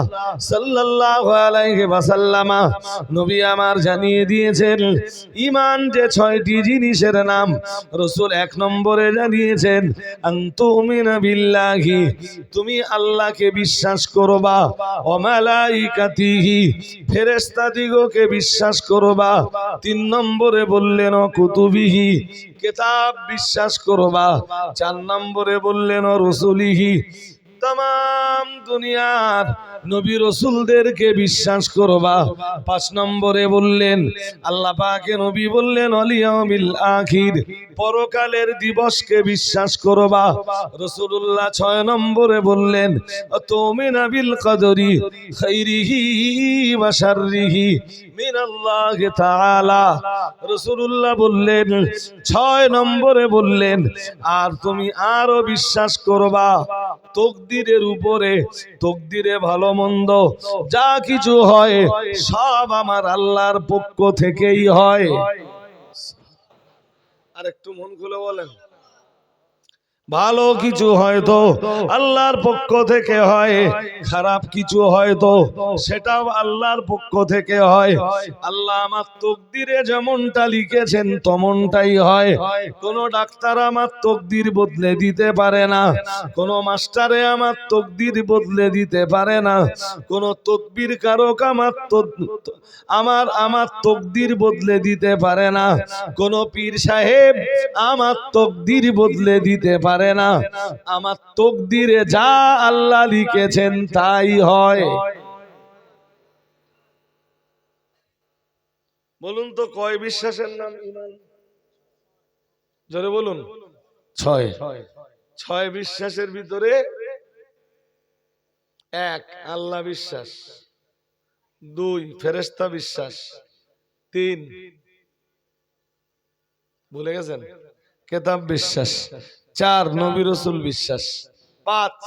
সাল্লাল্লাহু আলাইহি ওয়াসাল্লাম নবী আমার জানিয়ে দিয়েছেন ঈমান যে 6টি জিনিসের নাম। রাসূল 1 নম্বরে জানিয়েছেন আনতুমিনা বিল্লাহি, তুমি আল্লাহকে বিশ্বাস করবা, ওয়া মালাইকাতিহি, ফেরেশতাদিগকে বিশ্বাস করবা। 3 নম্বরে বললেন কুতুবিহি, কিতাব বিশ্বাস করবা। 4 নম্বরে বললেন রসুলিহি, तमाम দুনিয়ার নবী রাসূলদেরকে বিশ্বাস করবা। 5 নম্বরে বললেন আল্লাহ পাকে নবী বললেন ওয়াল ইয়াউমিল আখির, পরকালের দিবসকে বিশ্বাস করবা। রাসূলুল্লাহ 6 নম্বরে বললেন তুমিনা বিল কদরি খাইরিহি ওয়া শাররিহি মিনাল্লাহি তাআলা। রাসূলুল্লাহ বললেন 6 নম্বরে বললেন আর তুমি আরো বিশ্বাস করবা তকদিরের উপরে, তকদিরে ভালো মন্দ যা কিছু হয় সব আমার আল্লাহর পক্ষ থেকেই হয়। আর একটু মন খুলে বলেন, ভালো কিছু হয়তো আল্লাহর পক্ষ থেকে হয়, খারাপ কিছু হয়তো সেটাও আল্লাহর পক্ষ থেকে হয়। আল্লাহ আমার তকদিরে যেমনটা লিখেছেন তেমনটাই হয়। কোন ডাক্তার আমার তকদির বদলে দিতে পারে না, কোন মাস্টারে আমার তকদির বদলে দিতে পারে না, কোন তদবির কারক আমার তকদির বদলে দিতে পারে না, কোন পীর সাহেব আমার তকদির বদলে দিতে পারে না। আমার তকদিরে যা আল্লাহ লিখেছেন তাই হয়। বলুন তো কয় বিশ্বাসের নাম ঈমান? জোরে বলুন। 6। 6 বিশ্বাসের ভিতরে 1 আল্লাহ বিশ্বাস, 2 ফেরেশতা বিশ্বাস, 3 ভুলে গেছেন কিতাব বিশ্বাস, 4 নবী রাসূল বিশ্বাস, 5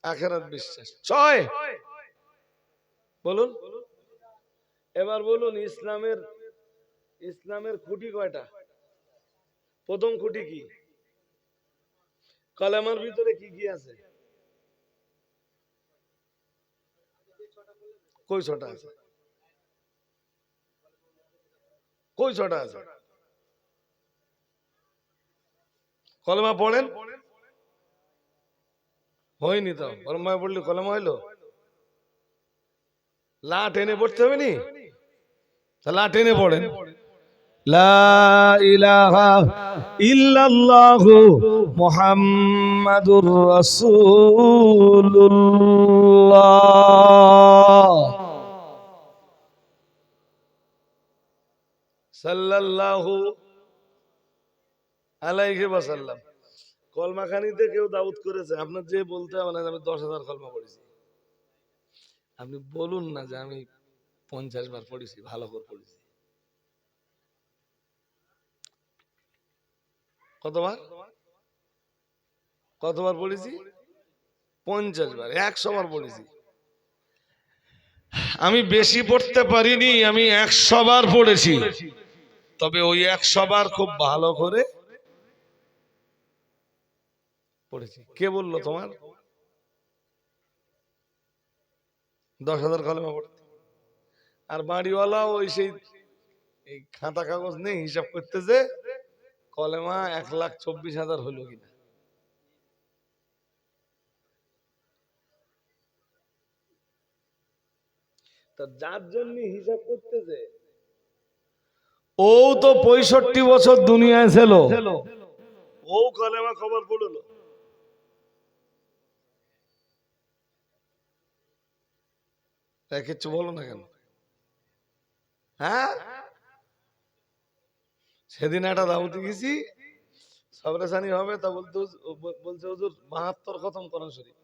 আখিরাত বিশ্বাস, 6 বলুন। এবার বলুন ইসলামের খুঁটি কয়টা? প্রথম খুঁটি কি? কালেমার ভিতরে কি কি আছে? কই 6টা আছে? কই 6টা আছে? কলেমা পড়েন। হয়নি তো, কলেমা পড়লে কলেমা হইলো? লা টেনে পড়তে হবে নি? লা টেনে পড়েন। লা ইলাহা ইল্লাল্লাহু মুহাম্মাদুর রাসূলুল্লাহ সাল্লাল্লাহু আলাইহি ওয়াসাল্লাম। কলমা খানিতে কেউ দাউদ করেছে? আপনার যে বলতে হবে না আমি 10,000 কলমা পড়েছি। আপনি বলুন না যে আমি 50 বার পড়েছি, ভালো করে পড়েছি। কতবার কতবার পড়েছি? 50 বার, 100 বার পড়েছি। আমি বেশি পড়তে পারিনি, আমি 100 বার পড়েছি। তবে ওই 100 বার খুব ভালো করে পড়েছি। কে বললো তোমার 10,000 কলমা পড়তে? আর বাড়িওয়ালা ওই সেই এই খাতা কাগজ নেই, হিসাব করতেছে কলেমা 1,24,000 হলো কিনা। তা যার জন্য হিসাব করতেছে ও তো 65 বছর দুনিয়ায় ছিল, ও কলেমা খবর পড়লো। কিছু বলো না কেন? হ্যাঁ, সেদিন একটা দাওয়াতে গেছি, সবরেসানি হবে তা বলছে হুজুর 72 খতম কোরআন শরীফ।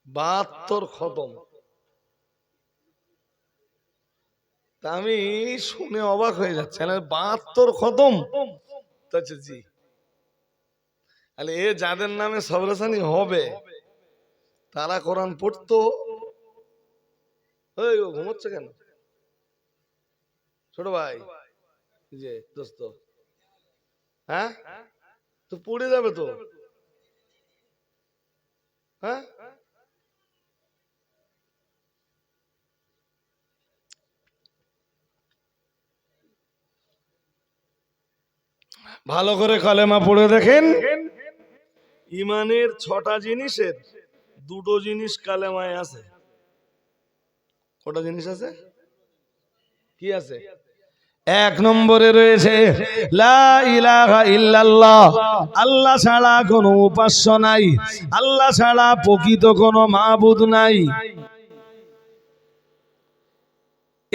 72 খতম। তা আমি শুনে অবাক হয়ে যাচ্ছে, 72 খতম। জি, তাহলে এ যাদের নামে সবরেসানি হবে তারা কোরআন পড়তো। ঘুমোচ্ছে কেন ছোট ভাই? যে দোস্ত হ্যাঁ, তো পড়ে যাবে তো। হ্যাঁ, ভালো করে কালেমা পড়ে দেখেন, ইমানের 6টা জিনিসের 2টো জিনিস কালেমায় আছে। কটা জিনিস আছে? কি আছে? 1 নম্বরে রয়েছে লা ইলাহা ইল্লাল্লাহ, আল্লাহ ছাড়া কোনো উপাস্য নাই, আল্লাহ ছাড়া প্রকৃত কোনো মাবুদ নাই।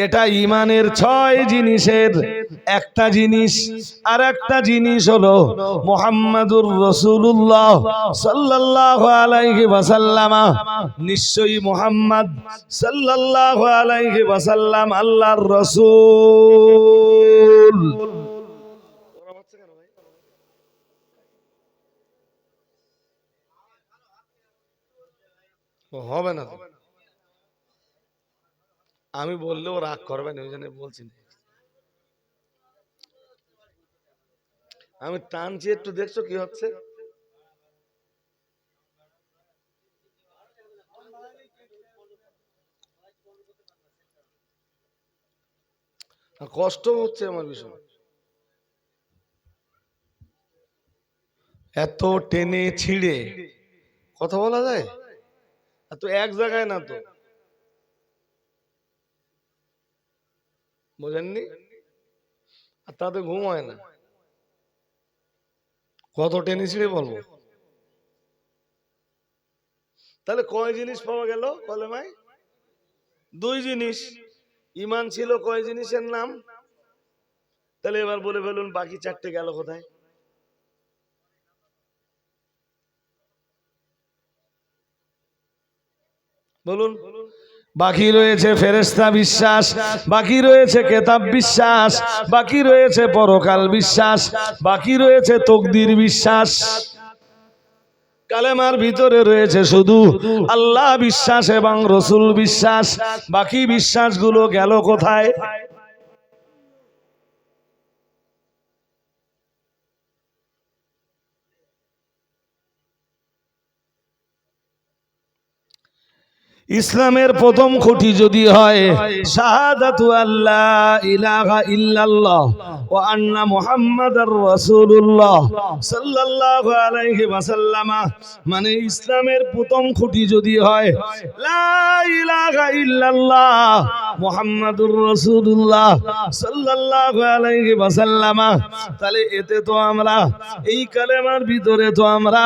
এটা ইমানের 6 জিনিসের একটা জিনিস। আর একটা জিনিস হলো মুহাম্মাদুর রাসূলুল্লাহ সাল্লাল্লাহু আলাইহি ওয়াসাল্লাম, নিশ্চয়ই মুহাম্মদ সাল্লাল্লাহু আলাইহি ওয়াসাল্লাম আল্লাহর রাসূল। হবে না, আমি বললেও রাগ করবেন, ওই জন্য বলছি না। আমি টানছি একটু, দেখছো কি হচ্ছে? কষ্ট হচ্ছে আমার বিষয়, এত টেনে ছিঁড়ে কথা বলা যায়? এত এক জায়গায় না তো, বোঝেননি? আর তাতে ঘুম হয় না, কত টেনে ছিঁড়ে বলবো। তাহলে কয় জিনিস পাওয়া গেল কলেমায়? 2 জিনিস। ইমান ছিল কয় জিনিসের নাম? তাহলে এবার বলে ফেলুন বাকি 4টে গেল কোথায়? বলুন। বাকি রয়েছে ফেরেশতা বিশ্বাস, বাকি রয়েছে কিতাব বিশ্বাস, বাকি রয়েছে পরকাল বিশ্বাস, বাকি রয়েছে তকদির বিশ্বাস। কালেমার ভিতরে রয়েছে শুধু আল্লাহ বিশ্বাস এবং রসুল বিশ্বাস। বাকি বিশ্বাসগুলো গেল কোথায়? ইসলামের প্রথম খুঁটি যদি হয় শাহাদাতু আল্লা ইলাহা ইল্লাল্লাহ ওয়া আন্না মুহাম্মাদার রাসূলুল্লাহ সাল্লাল্লাহু আলাইহি ওয়াসাল্লাম, মানে ইসলামের প্রথম খুঁটি যদি হয় লা ইলাহা ইল্লাল্লাহ মুহাম্মাদুর রাসূলুল্লাহ সাল্লাল্লাহু আলাইহি ওয়াসাল্লাম, তাহলে এতে তো আমরা এই কালেমার ভিতরে তো আমরা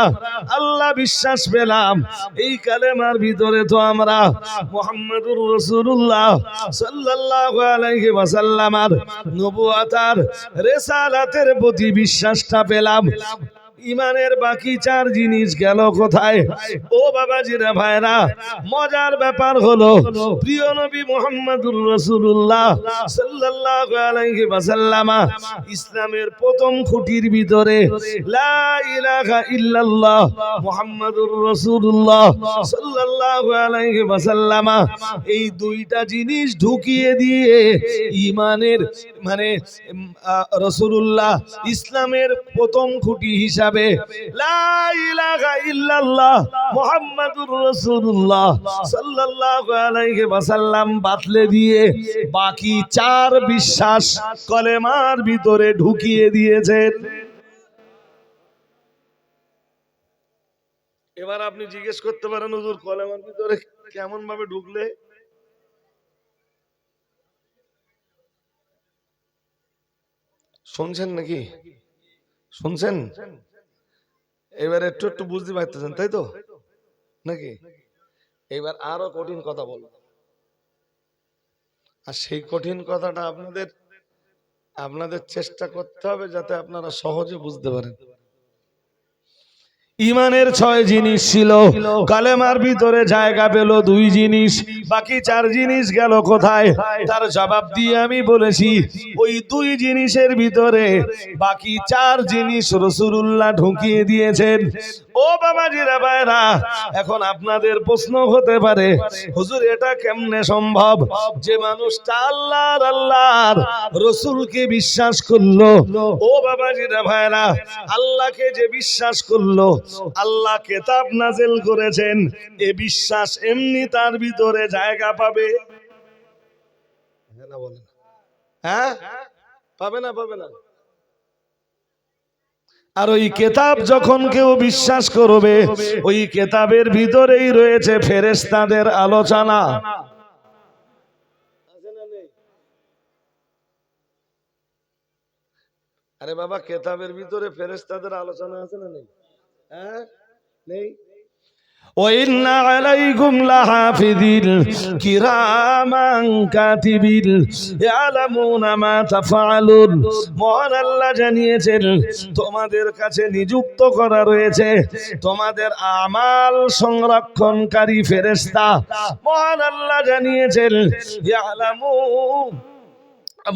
আল্লাহ বিশ্বাস পেলাম, এই কালেমার ভিতরে তো আমরা মুহাম্মাদুর রাসূলুল্লাহ সাল্লাল্লাহু আলাইহি ওয়াসাল্লামের নবুয়ত আর রিসালাতের প্রতি বিশ্বাসটা পেলাম। ইমানের বাকি 4 জিনিস গেল কোথায়? ও বাবাজিরা ভাইরা, মজার ব্যাপার হলো প্রিয় নবী মুহাম্মদুর রাসূলুল্লাহ সাল্লাল্লাহু আলাইহি ওয়াসাল্লাম ইসলামের প্রথম খুঁটির ভিতরে লা ইলাহা ইল্লাল্লাহ মুহাম্মাদুর রাসূলুল্লাহ সাল্লাল্লাহু আলাইহি ওয়াসাল্লাম এই 2টা জিনিস ঢুকিয়ে দিয়ে ইমানের মানে রাসূলুল্লাহ ইসলামের প্রথম খুঁটি হিসাবে লা ইলাহা ইল্লাল্লাহ মুহাম্মাদুর রাসূলুল্লাহ সাল্লাল্লাহু আলাইহি ওয়াসাল্লাম বাতলে দিয়ে বাকি 4 বিশ্বাস কলেমার ভিতরে ঢুকিয়ে দিয়েছেন। এবার আপনি জিজ্ঞেস করতে পারেন হুজুর কলেমার ভিতরে কেমন ভাবে ঢুকলে? শুনছেন নাকি? শুনছেন? এবার একটু একটু বুঝতে পারতেছেন তাই তো নাকি? এবার আরো কঠিন কথা বলবো, আর সেই কঠিন কথাটা আপনাদের চেষ্টা করতে হবে যাতে আপনারা সহজে বুঝতে পারেন। ইমানের 6 জিনিস ছিল, কালেমার ভিতরে জায়গা পেল 2 জিনিস, বাকি 4 জিনিস গেল কোথায়? তার জবাব দিয়ে আমি বলেছি ওই 2 জিনিসের ভিতরে বাকি 4 জিনিস রাসূলুল্লাহ ঢুকিয়ে দিয়েছেন। ও বাবাজিরা ভাইরা, এখন আপনাদের প্রশ্ন হতে পারে, হুজুর এটা কেমনে সম্ভব যে মানুষটা আল্লাহর রাসূলকে বিশ্বাস করলো? ও বাবাজিরা ভাইরা, আল্লাহকে যে বিশ্বাস করলো, আল্লাহ কিতাব নাযিল করেছেন, এ বিশ্বাস এমনি তার ভিতরে জায়গা পাবে? হ্যাঁ না বলেন? হ্যাঁ, পাবে না? পাবে না? আর ওই কিতাব যখন কেউ বিশ্বাস করবে, ওই কিতাবের ভিতরেই রয়েছে ফেরেশতাদের আলোচনা। আরে বাবা, কিতাবের ভিতরে ফেরেশতাদের আলোচনা আছে না নেই? হ্যাঁ, নেই? وَإِنَّ عَلَيْكُمْ لَحَافِظِينَ كِرَامًا كَاتِبِينَ يَعْلَمُونَ مَا تَفْعَلُونَ। মহান আল্লাহ জানিয়েছেন তোমাদের কাছে নিযুক্ত করা রয়েছে তোমাদের আমাল সংরক্ষণকারী ফেরেশতা। মহান আল্লাহ জানিয়েছেন ইয়ালামুন,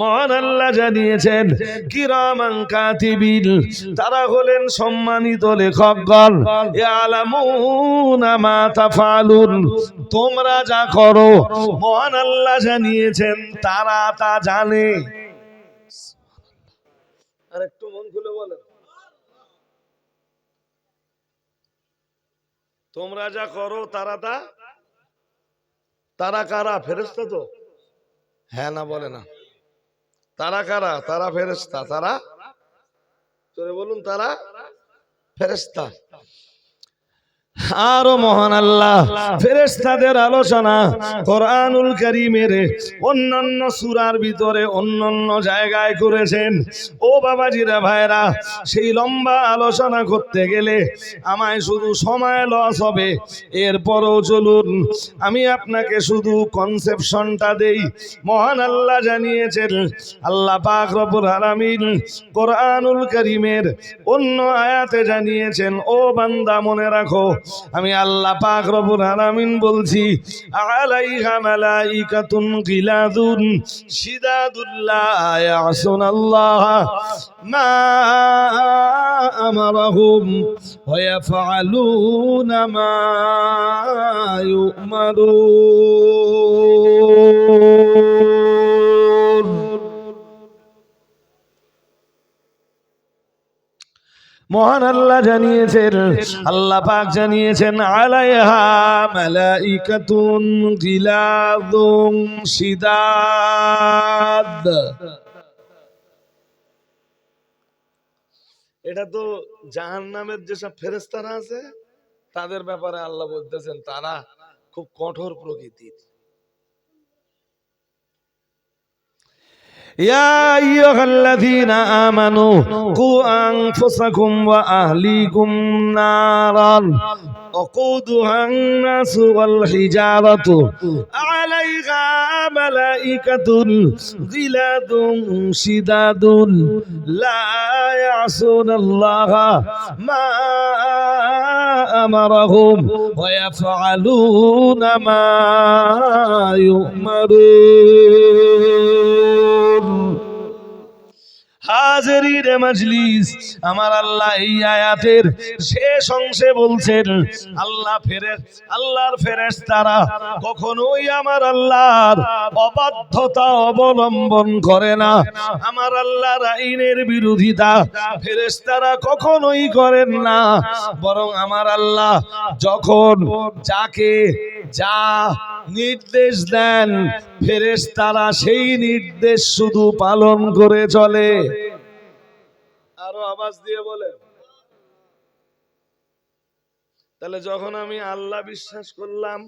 মহান আল্লাহ জানিয়েছেন কিরামান কাতিবিন, তারা হলেন সম্মানিত লেখকগণ। ইয়ালামুনা মা তাফআলুন, তোমরা যা করো মহান আল্লাহ জানিয়েছেন তারা তা জানে। আর একটু মন খুলে বলেন, তোমরা যা করো তারা কারা? ফেরেশতা তো? হ্যাঁ না বলে না? তারা কারা? তারা ফেরেশতা। তারা তোরে বলুন, তারা ফেরেশতা। আরো মহান আল্লাহ ফেরেশতাদের আলোচনা কোরআনুল কারীমের অন্যান্য সূরার ভিতরে অন্যান্য জায়গায় করেছেন। ও বাবাজিরা ভাইরা, সেই লম্বা আলোচনা করতে গেলে আমায় শুধু সময় লস হবে। এরপরও চলুন আমি আপনাকে শুধু কনসেপশনটা দেই। মহান আল্লাহ জানিয়েছেন, আল্লাহ পাক রব্বুল আলামিন কোরআনুল কারীমের অন্য আয়াতে জানিয়েছেন, ও বান্দা মনে রাখো, আমি আল্লাহ পাক রব্বুল আলামিন বলছি, আলাইহা মালাইকাতুন গিলাদুন শিদাদুল লা ইয়াসুনাল্লাহ মা আমারহুম ওয়া ইয়াফআলুনা মা ইউমারুন। মহান আল্লাহ জানিয়েছেন, আল্লাহ পাক জানিয়েছেন, আলাইহা মালাইকাতুন গিলাদুন শিদাদ। এটা তো জাহান্নামের যেসব ফেরেশতারা আছে তাদের ব্যাপারে আল্লাহ বলতেছেন তারা খুব কঠোর প্রকৃতির। يا أيها الذين آمنوا قوا أنفسكم وأهليكم نارا وقودها الناس والحجارة عليها ملائكة غلاد شداد لا يعصون الله ما أمرهم ويفعلون ما يؤمرون। হাজিরিন মজলিস, আমার আল্লাহ এই আয়াতের শেষ অংশে বলছেন, আল্লাহর ফেরেশতারা কখনোই আমার আল্লাহর অবাধ্যতা অবলম্বন করে না। আমার আল্লাহর আইনের বিরোধিতা ফেরেশতারা কখনোই করেন না, বরং আমার আল্লাহ যখন যাকে যা নির্দেশ দেন ফেরেশতারা সেই নির্দেশ শুধু পালন করে চলে। আরো আওয়াজ দিয়ে বলে। তাহলে যখন আমি আল্লাহ বিশ্বাস করলাম,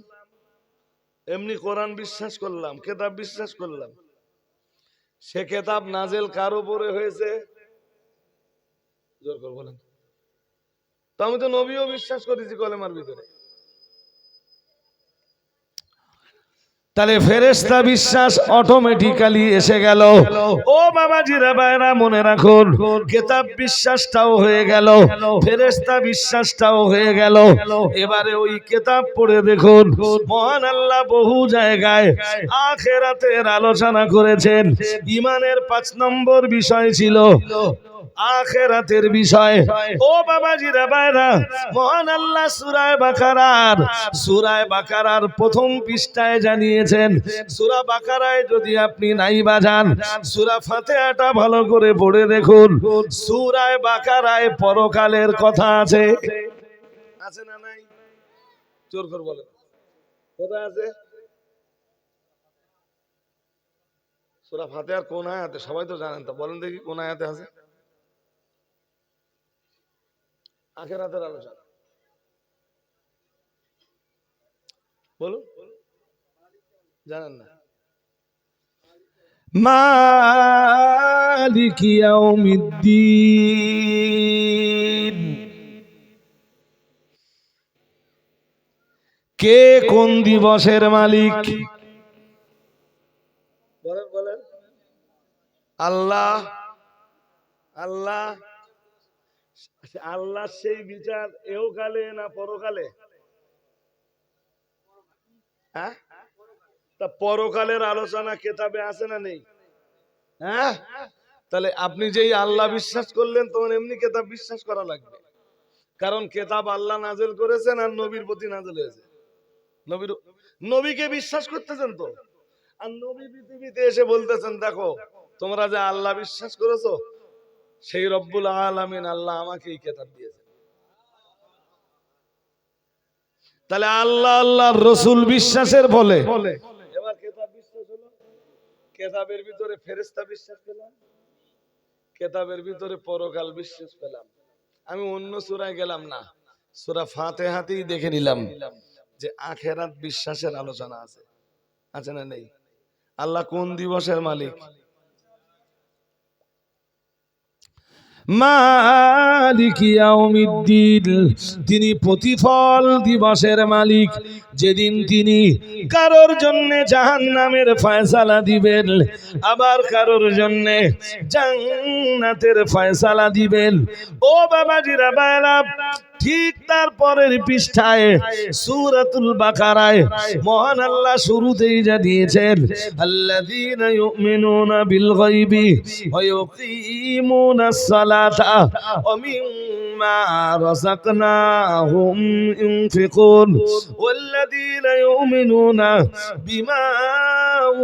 এমনি কোরআন বিশ্বাস করলাম, কিতাব বিশ্বাস করলাম, সে কিতাব নাজেল কার উপরে হয়েছে? জোর করে বলেন তো। আমি তো নবীও বিশ্বাস করেছি কলেমার ভিতরে। তাহলে ফেরেশতা বিশ্বাস অটোমেটিক্যালি এসে গেল। ও বাবাজিরা ভাইরা মনে রাখুন, কিতাব বিশ্বাসটাও হয়ে গেল, ফেরেশতা বিশ্বাসটাও হয়ে গেল। এবারে ওই কিতাব পড়ে দেখুন, মহান আল্লাহ বহু জায়গায় আখিরাতের আলোচনা করেছেন। ঈমানের 5 নম্বর বিষয় ছিল আখিরাতের বিষয়। ও বাবাজিরা ভাইরা, মহান আল্লাহ সূরা বাকারার প্রথম পৃষ্ঠায় জানিয়েছেন। সূরা বাকারায় যদি আপনি নাই বাজান, সূরা ফাতিহাটা ভালো করে পড়ে দেখুন। সূরা বাকারায় পরকালের কথা আছে, আছে না নাই? জোর করে বলেন, কোথায় আছে? সূরা ফাতিহার কোন আয়াতে? সবাই তো জানেন, তো বলেন দেখি কোন আয়াতে আছে আখিরাতের আলোচনা? বলুন, জানেন না? মালিক ইয়াউমিদ্দিন, কে কোন দিবসের মালিক? বলেন বলেন। আল্লাহ। আল্লাহ, আল্লাহ সেই বিচার এহকালে না পরকালে? হ্যাঁ, তা পরকালের আলোচনা কেতাবে আছে না নেই? হ্যাঁ, তাহলে আপনি যেই আল্লাহ বিশ্বাস করলেন, তখন এমনি কেতাব বিশ্বাস করা লাগবে। কারণ কেতাব আল্লাহ নাজেল করেছেন আর নবীর প্রতি নাজেল হয়েছে। নবীকে বিশ্বাস করতেছেন তো, আর নবী পৃথিবীতে এসে বলতেছেন, দেখো তোমরা যে আল্লাহ বিশ্বাস করেছো, সেই রব্বুল আলামিন আল্লাহ আমাকে এই কেতাব দিয়েছে। তাহলে আল্লাহ আল্লাহর রাসূল বিশ্বাসের বলে এবার কেতাব বিশ্বাস হলো। কেতাবের ভিতরে ফেরেশতা বিশ্বাস পেলাম, কেতাবের ভিতরে পরকাল বিশ্বাস পেলাম। আমি অন্য সূরায় গেলাম না, সূরা ফাতিহাতেই দেখে নিলাম যে আখিরাত বিশ্বাসের আলোচনা আছে, আছে না নেই? আল্লাহ কোন দিবসের মালিক? মালিক ইয়াউমিদ্দিন, তিনি প্রতিফল দিবসের মালিক, যেদিন তিনি কারোর জন্য জাহান্নামের ফয়সালা দিবেন, আবার কারোর জন্য জান্নাতের ফয়সালা দিবেন। ও বাবাজিরা ভাইরা, ঠিক তারপরের পৃষ্ঠায় সূরাতুল বাকারায় মহান আল্লাহ শুরুতেই জানিয়েছেন, আল্লাযীনা ইউমিনুনা বিল গায়বি ওয়া ইউকিমুনাস সালাতা ওয়া মিম্মা রাযাকনাহুম ইউনফিকুন ওয়াল্লাযীনা ইউমিনুনা বিমা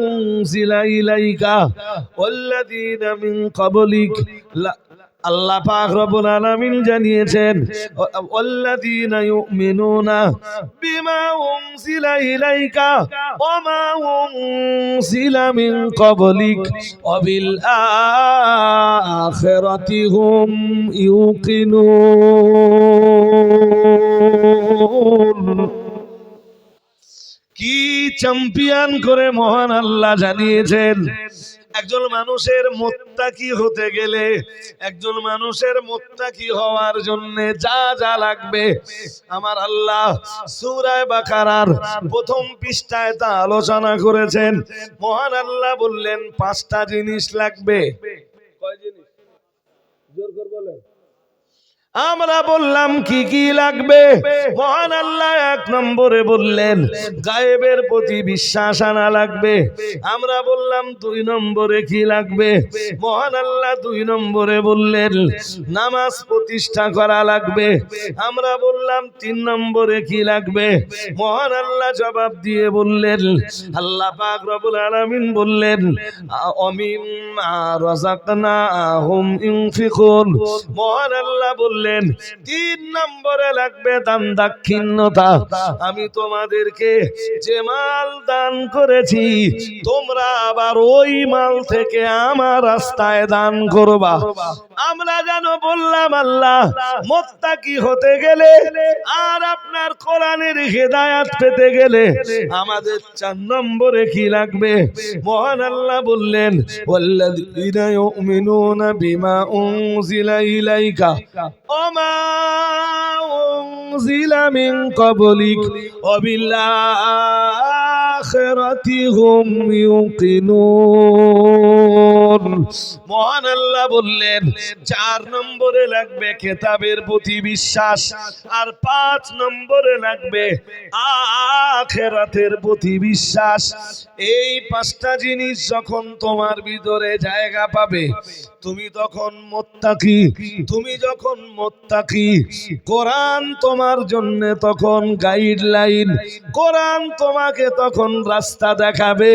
উনজিলা ইলাইকা ওয়াল্লাযীনা মিন ক্বাবলিক। আল্লাহ পাক রব্বুল আলামিন জানিয়েছেন, ওয়াল্লাযীনা ইউমিনুনা বিমা উনজিলা ইলাইকা ওয়া মা উনজিলা মিন ক্বাবলিক ওয়া বিল আখিরাতি হুম ইউকিনুন। কি চ্যাম্পিয়ন করে মহান আল্লাহ জানিয়েছেন, একজন মানুষের মুত্তাকি হতে গেলে, একজন মানুষের মুত্তাকি হওয়ার জন্য যা যা লাগবে, আমার আল্লাহ সূরা বাকারার প্রথম পৃষ্ঠায় তা আলোচনা করেছেন। মহান আল্লাহ বললেন 5টা জিনিস লাগবে। কয় জিনিস? জোর করে বলেন। আমরা বললাম কি কি লাগবে? মহান আল্লাহ 1 নম্বরে বললেন গায়েবের প্রতি বিশ্বাস আনা লাগবে। আমরা বললাম 2 নম্বরে কি লাগবে? মহান আল্লাহ 2 নম্বরে বললেন নামাজ প্রতিষ্ঠা করা লাগবে। আমরা বললাম 3 নম্বরে কি লাগবে? মহান আল্লাহ জবাব দিয়ে বললেন, আল্লাহ পাক রব্বুল আলামিন বললেন অমিম্মা রাযাকনাহুম ইউনফিকুন। মহান আল্লাহ বললেন 3 নম্বরে লাগবে দান দাক্ষিণ্যতা। আমি তোমাদেরকে যে মাল দান করেছি, তোমরা আবার ওই মাল থেকে আমার রাস্তায় দান করবা। আমরা যেন বললাম আল্লাহ মুত্তাকি হতে গেলে আর আপনার কোরআনের হেদায়েত পেতে গেলে আমাদের 4 নম্বরে কি লাগবে? মহান আল্লাহ বললেন ওয়াল্লাযীনা ইউমিনুনা বিমা উনজিলা ইলাইকা ওয়া মা উনজিলা মিন ক্বাবলিক ওয়া বিল আখিরাতি হুম ইউকিনুন। রাখুন। মহান আল্লাহ বললেন 4 নম্বরে লাগবে কিতাবের প্রতি বিশ্বাস, আর 5 নম্বরে লাগবে আখিরাতের প্রতি বিশ্বাস। এই 5টা জিনিস যখন তোমার ভিতরে জায়গা পাবে, তুমি তখন মুত্তাকি। তুমি যখন মুত্তাকি, কোরআন তোমার জন্য তখন গাইডলাইন। কোরআন তোমাকে তখন রাস্তা দেখাবে।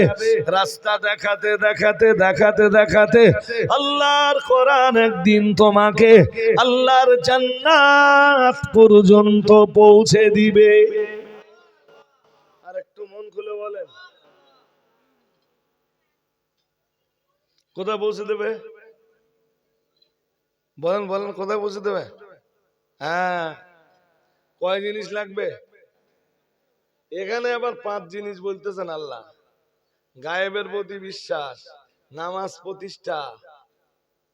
রাস্তা দেখাতে দেখাতে দেখাতে দেখাতে আল্লাহর কোরআন একদিন তোমাকে আল্লাহর জান্নাত পর্যন্ত পৌঁছে দিবে। আর একটু মন খুলে বলেন, কোথায় পৌঁছে দেবে? বলেন বলেন, কোথায় পৌঁছে দেবে? হ্যাঁ, কয় জিনিস লাগবে? এখানে আবার 5 জিনিস বলতেছেন আল্লাহ। গায়েবের প্রতি বিশ্বাস, নামাজ প্রতিষ্ঠা,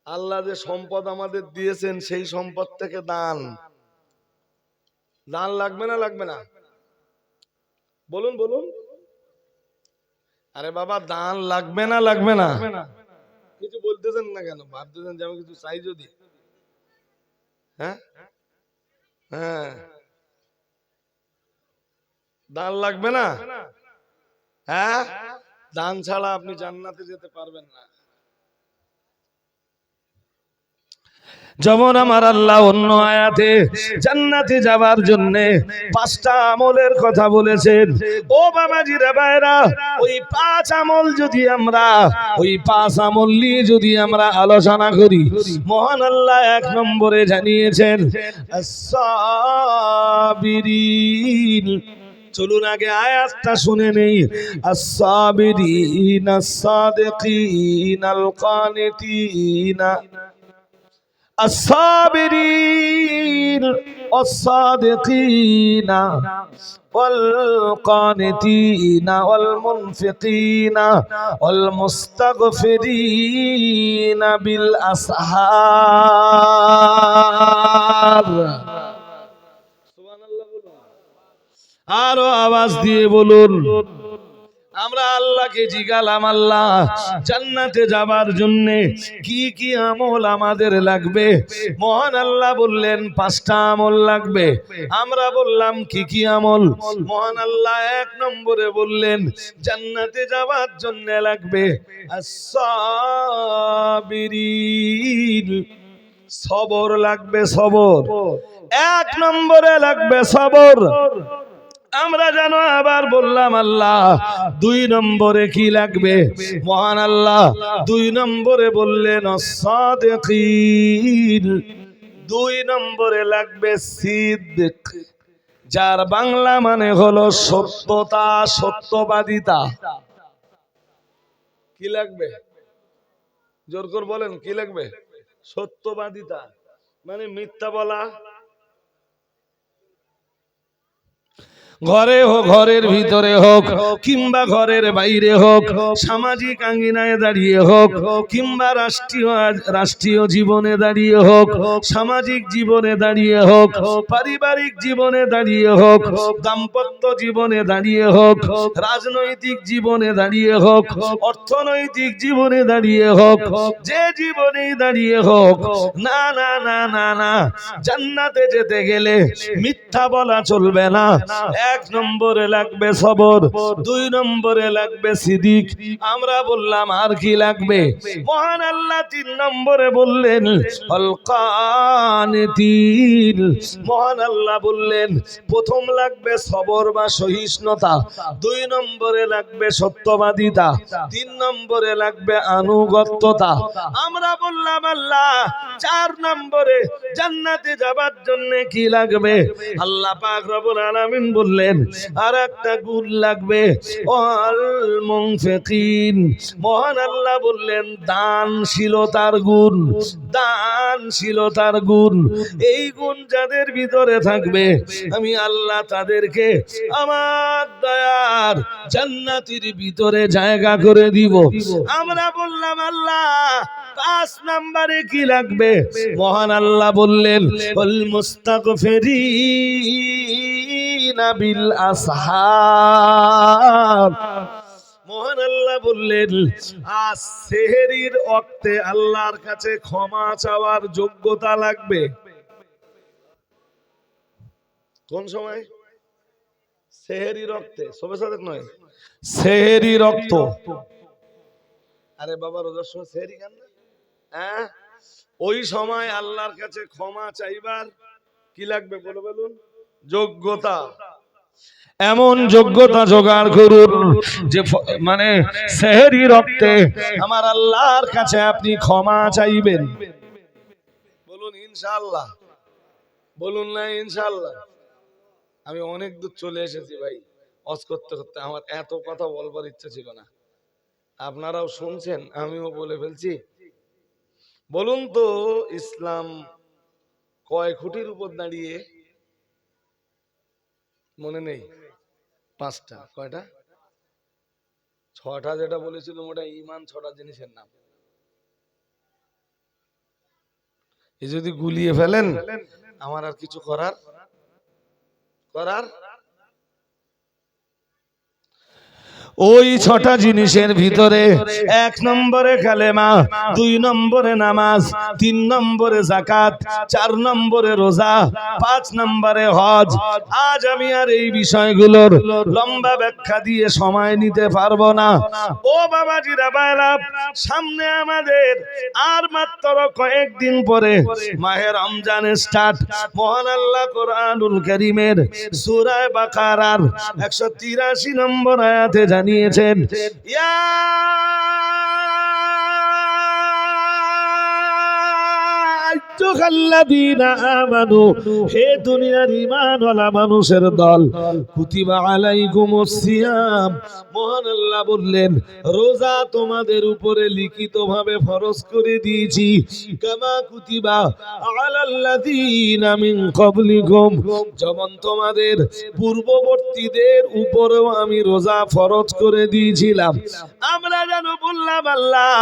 আল্লাহ যে সম্পদ আমাদের দিয়েছেন সেই সম্পদ থেকে দান। দান লাগবে না লাগবে না? বলুন বলুন। আরে বাবা, দান লাগবে না লাগবে না? কিছু বলতেছেন না কেন? ভাবতেছেন যে আমি কিছু চাই যদি? হ্যাঁ হ্যাঁ, দান লাগবে না? হ্যাঁ, দান ছাড়া আপনি জান্নাতে যেতে পারবেন না। যেমন আমার আল্লাহ অন্য আয়াতে জান্নাতে যাবার জন্য 5টা আমলের কথা বলেছেন। ও বাবাজিরা ভাইরা, ওই 5 আমল যদি আমরা, ওই 5 আমল নিয়ে যদি আমরা আলোচনা করি, মহান আল্লাহ 1 নম্বরে জানিয়েছেন as-সাবিরিন। চলুন আগে আয়াতটা শুনে নেই। as-সাবিরিন as-সাদিকিন আল-কানিতিন। الصابرين والصادقين والقانتين والمنفقين والمستغفرين بالأسحار। আরো আওয়াজ দিয়ে বলুন। আমরা আল্লাহকে জিজ্ঞালাম, আল্লাহ জান্নাতে যাবার জন্য কি কি আমল আমাদের লাগবে? মহান আল্লাহ বললেন 5টা আমল লাগবে। আমরা বললাম কি কি আমল? মহান আল্লাহ 1 নম্বরে বললেন জান্নাতে যাবার জন্য লাগবে as-সাবিরিন, সবর লাগবে, সবর। 1 নম্বরে লাগবে সবর। আমরা জানো আবার বললাম আল্লাহ 2 নম্বরে কি লাগবে? মহান আল্লাহ 2 নম্বরে বললেন as-সাদিকিন, 2 নম্বরে লাগবে সিদ্দিক, যার বাংলা মানে হলো সত্যতা, সত্যবাদিতা। কি লাগবে? জোর করে বলেন, কি লাগবে? সত্যবাদিতা মানে মিথ্যা বলা। ঘরে হোক, ঘরের ভিতরে হোক কিংবা ঘরের বাইরে হোক, সামাজিক আঙ্গিনায় দাঁড়িয়ে হোক কিংবা রাষ্ট্রীয় জীবনে দাঁড়িয়ে হোক, সামাজিক জীবনে দাঁড়িয়ে হোক, পারিবারিক জীবনে দাঁড়িয়ে হোক, দাম্পত্য জীবনে দাঁড়িয়ে হোক, রাজনৈতিক জীবনে দাঁড়িয়ে হোক, অর্থনৈতিক জীবনে দাঁড়িয়ে হোক, যে জীবনেই দাঁড়িয়ে হোক, না না না না না, জান্নাতে যেতে গেলে মিথ্যা বলা চলবে না। 1 নম্বরে লাগবে সবর, 2 নম্বরে লাগবে সিদ্দিক। আমরা বললাম আর কি লাগবে? মহান আল্লাহ 3 নম্বরে বললেন আল কানিতিন। মহান আল্লাহ বললেন প্রথম লাগবে সবর বা সহিষ্ণুতা, 2 নম্বরে লাগবে সত্যবাদিতা, 3 নম্বরে লাগবে আনুগত্যতা। আমরা বললাম আল্লাহ 4 নম্বরে জান্নাতে যাবার জন্য কি লাগবে? আল্লাহ পাক রব্বুল আলামিন বললেন আর একটা গুণ লাগবে, ওয়াল মুনফিকিন। মহান আল্লাহ বললেন দানশীলতার গুণ, দানশীলতার গুণ। এই গুণ যাদের ভিতরে থাকবে আমি আল্লাহ তাদেরকে আমার দয়ার জান্নাতের ভিতরে জায়গা করে দিব। আমরা বললাম আল্লাহ 5 নম্বরে কি লাগবে? মহান আল্লাহ বললেন ওয়াল মুস্তাগফিরিন বিল আসহার। মহান আল্লাহ বললেন, আজ সেহরির ওয়াক্তে আল্লাহর কাছে ক্ষমা চাওয়ার যোগ্যতা লাগবে। কোন সময়? সেহরি রক্তে, সবে সাদেক নয়, সেহরি রক্ত। আরে বাবা, রোজার সময় সেহরি খান না? হ্যাঁ, ওই সময় আল্লাহর কাছে ক্ষমা চাইবার কি লাগবে বলে বলুন? যোগ্যতা। এমন যোগ্যতা জোগাড় করুন যে মানে সেহরি রক্তে আমার আল্লাহর কাছে আপনি ক্ষমা চাইবেন। বলুন ইনশাআল্লাহ, বলুন না ইনশাআল্লাহ। আমি অনেক দূর চলে এসেছি ভাই, ওয়াজ করতে করতে আমার এত কথা বলবার ইচ্ছা ছিল না। আপনারাও শুনছেন, আমিও বলে ফেলছি। বলুন তো, ইসলাম কয় খুঁটির উপর দাঁড়িয়ে? মনে নেই? 5টা। কয়টা? 6টা যেটা বলেছিল ওটা ঈমান, 6টা জিনিসের নাম। এই যদি গুলিয়ে ফেলেন, আমার আর কিছু করার ওই 6টা জিনিসের ভিতরে 1 নম্বরে কালেমা, 2 নম্বরে নামাজ, 3 নম্বরে যাকাত, 4 নম্বরে রোজা, 5 নম্বরে হজ। আজ আমি আর এই বিষয়গুলোর লম্বা ব্যাখ্যা দিয়ে সময় নিতে পারবো না। ও বাবাজিরা ভাইরা, সামনে আমাদের আর মাত্র কয়েকদিন পরে মাহে রমজান স্টার্ট। মহান আল্লাহ কোরআনুল কারীমের সূরা বাকারার 183 নম্বর আয়াতে জানিয়েছেন, ইয়া আইয়ুহাল্লাযীনা আমানু, হে দুনিয়ার ঈমানওয়ালা মানুষের দল, কুতিবা আলাইকুমুস সিয়াম, মহান আল্লাহ বললেন রোজা তোমাদের উপরে লিখিতভাবে ফরজ করে দিয়েছি। কামা কুতিবা আলাল্লাযীনা মিন ক্বাবলিকুম, যেমন তোমাদের পূর্ববর্তীদের উপরেও আমি রোজা ফরজ করে দিয়েছিলাম। আমরা যেন বললাম আল্লাহ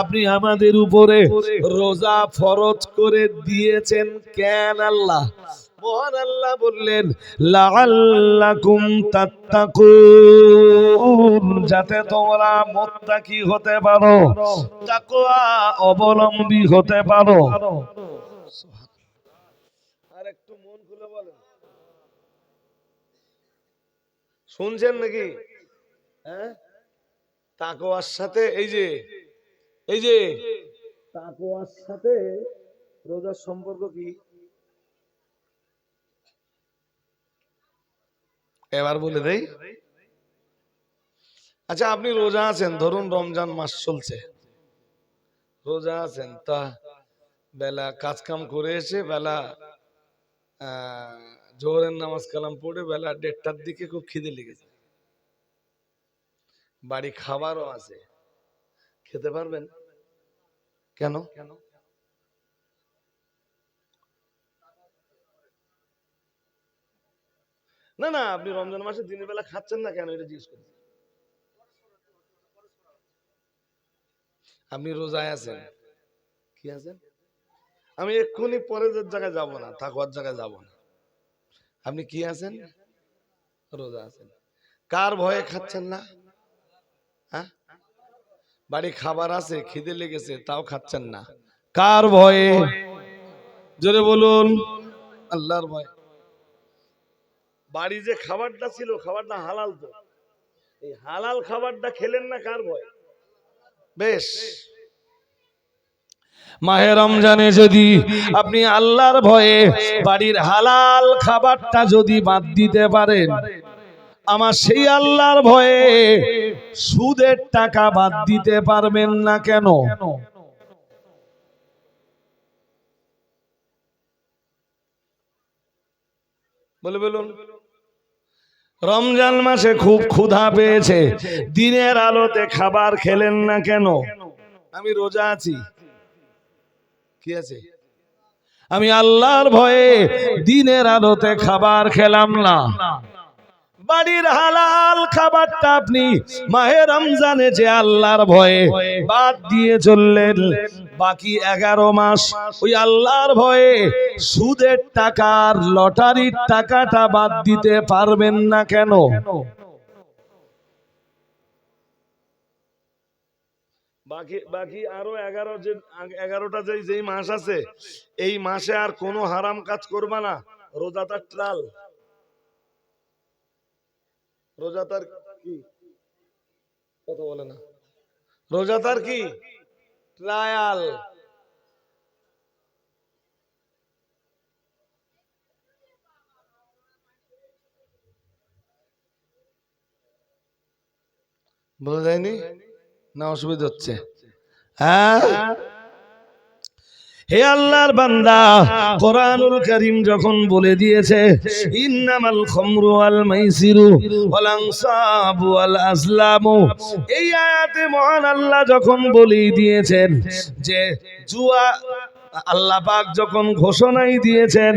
আপনি আমাদের উপরে রোজা ফরজ করে দিয়েছেন কেন? আল্লাহ মহান আল্লাহ বললেন লাআল্লাকুম তাত্তাকুন, যাতে তোমরা মুত্তাকি হতে পারো, তাকওয়া অবলম্বী হতে পারো। আর একটু মন খুলে বলেন, শুনছেন নাকি? হ্যাঁ, তাকওয়ার সাথে এই যে তাকওয়ার সাথে রোজার সম্পর্ক কি? এবার বলে দেই। আচ্ছা, আপনি রোজা আছেন, ধরুন রমজান মাস চলছে, রোজা আছেন, তা বেলা কাজ কাম করে এসে বেলা জোহরের নামাজ কালাম পড়ে বেলা 1:30টার দিকে খুব খিদে লেগেছে, বাড়ি খাবারও আছে, খেতে পারবেন? কেন? না না, আপনি রমজান মাসে দিনের বেলা খাচ্ছেন না কেন, এটা জিজ্ঞেস করছি। আপনি রোজায় আছেন, কি আছেন? আমি এক্ষুনি পরের জায়গায় যাব না, তাকওয়ার জায়গায় যাব না। আপনি কি আছেন? রোজা আছেন। কার ভয়ে খাচ্ছেন না? হ্যাঁ, বাড়ি খাবার আছে, খিদে লেগেছে, তাও খাচ্ছেন না, কার ভয়ে? জোরে বলুন। আল্লাহর ভয়। বাড়ি যে খাবারটা ছিল, খাবারটা হালাল, তো এই হালাল খাবারটা খেলেন না, কার ভয়? বেশ, মাহে রমজানে যদি আপনি আল্লাহর ভয়ে বাড়ির হালাল খাবারটা যদি বাদ দিতে পারেন, আমার সেই আল্লাহর ভয়ে সুদের টাকা বাদ দিতে পারবেন না কেন? বলে বলুন। রমজান মাসে খুব ক্ষুধা পেয়েছে, দিনের আলোতে খাবার খেলেন না কেন? আমি রোজা আছি, কি আছে? আমি আল্লাহর ভয়ে দিনের আলোতে খাবার খেলাম না। বাড়ির হালাল খাবারটা আপনি মাহে রমজানে যে আল্লাহর ভয়ে বাদ দিয়ে চললেন, বাকি 11 মাস ওই আল্লাহর ভয়ে সুদের টাকার লটারির টাকাটা বাদ দিতে পারবেন না কেন? বাকি বাকি আরো 11টা যেই মাস আছে, এই মাসে আর কোনো হারাম কাজ করবা না। রোজাদার ট্রাল, রোজাদার কি কথা বলে না, রোজাদার কি ট্রায়াল। বোঝা যায়নি না? অসুবিধা হচ্ছে? হ্যাঁ, হে আল্লাহর বান্দা, কোরআনুল কারীম যখন বলে দিয়েছে ইন্নামাল খামরু ওয়াল মাইসিরু ওয়াল আনসাবু ওয়াল আজলামু, এই আয়াতে মহান আল্লাহ যখন বলে দিয়েছেন যে জুয়া, আল্লাহ পাক যখন ঘোষণাই দিয়েছেন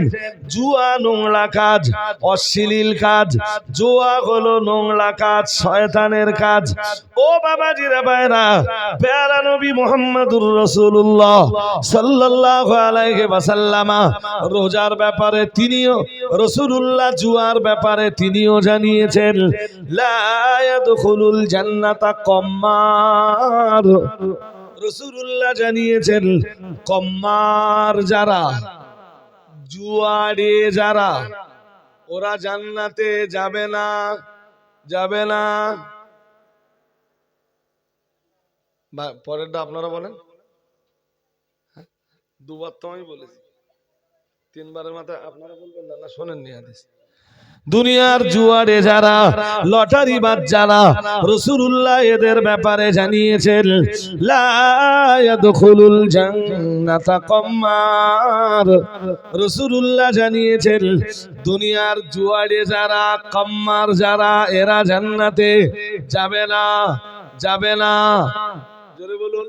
জুয়া নোংরা কাজ, অশ্লীল কাজ, জুয়া হলো নোংরা কাজ, শয়তানের কাজ। ও বাবাজিরা ভাইরা, প্যারা নবী মুহাম্মদুর রাসূলুল্লাহ সাল্লাল্লাহু আলাইহি ওয়াসাল্লাম রোজার ব্যাপারে তিনিও, রাসূলুল্লাহ জুয়ার ব্যাপারে তিনিও জানিয়েছেন লা ইয়াদখুলুল জান্নাতা কম্মার। রাসূলুল্লাহ জানিয়েছেন কম্মার যারা, জুয়াড়ে যারা, ওরা জান্নাতে যাবে না, যাবে না। পরেরটা আপনারা বলেন। দুবার তো আমি বলেছি, তিনবারের মাথায় আপনারা বলবেন না, না শোনেননি হাদিস। দুনিয়ার জুয়ারে যারা, লটারি বাজ যারা, রাসূলুল্লাহ এদের ব্যাপারে জানিয়েছেন লা ইয়াদখুলুল জান্নাতা কম্মার। রাসূলুল্লাহ জানিয়েছেন দুনিয়ার জুয়ারে যারা, কম্মার যারা, এরা জান্নাতে যাবে না, যাবে না। জোরে বলুন।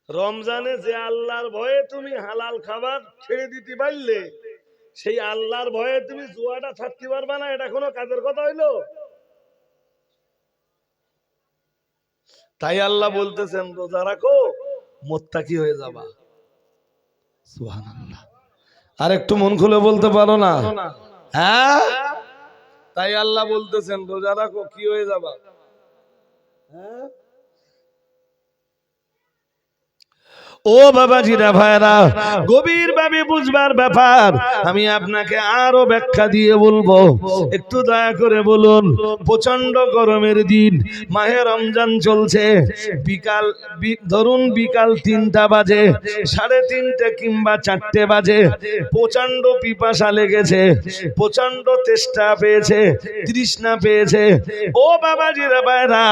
রমজানে যে আল্লাহর ভয়ে তুমি হালাল খাবার ছেড়ে দিতে পারলে, সেই আল্লাহর ভয়ে তুমি জুয়াটা ছাড়তে পারবা না, এটা কোনো কাজের কথা হইলো? তাই আল্লাহ বলতেছেন রোজা রাখো, মুত্তাকি হয়ে যাবা। সুবহানাল্লাহ। আর একটু মন খুলে বলতে পারো না? হ্যাঁ, তাই আল্লাহ বলতেছেন রোজা রাখো, কি হয়ে যাবা? হ্যাঁ, ও বাবাজিরা ভাইরা, গভীর ভাবে বুঝবার ব্যাপার, আমি আপনাকে আরো ব্যাখ্যা দিয়ে বলবো, একটু দয়া করে বলুন। প্রচন্ড গরমের দিন, মাহে রমজান চলছে, বিকাল ধরুন বিকাল 3টা বাজে, 3:30 কিংবা 4টে বাজে, প্রচন্ড পিপাসা লেগেছে, প্রচন্ড তেষ্টা পেয়েছে, তৃষ্ণা পেয়েছে। ও বাবাজিরা ভাইরা,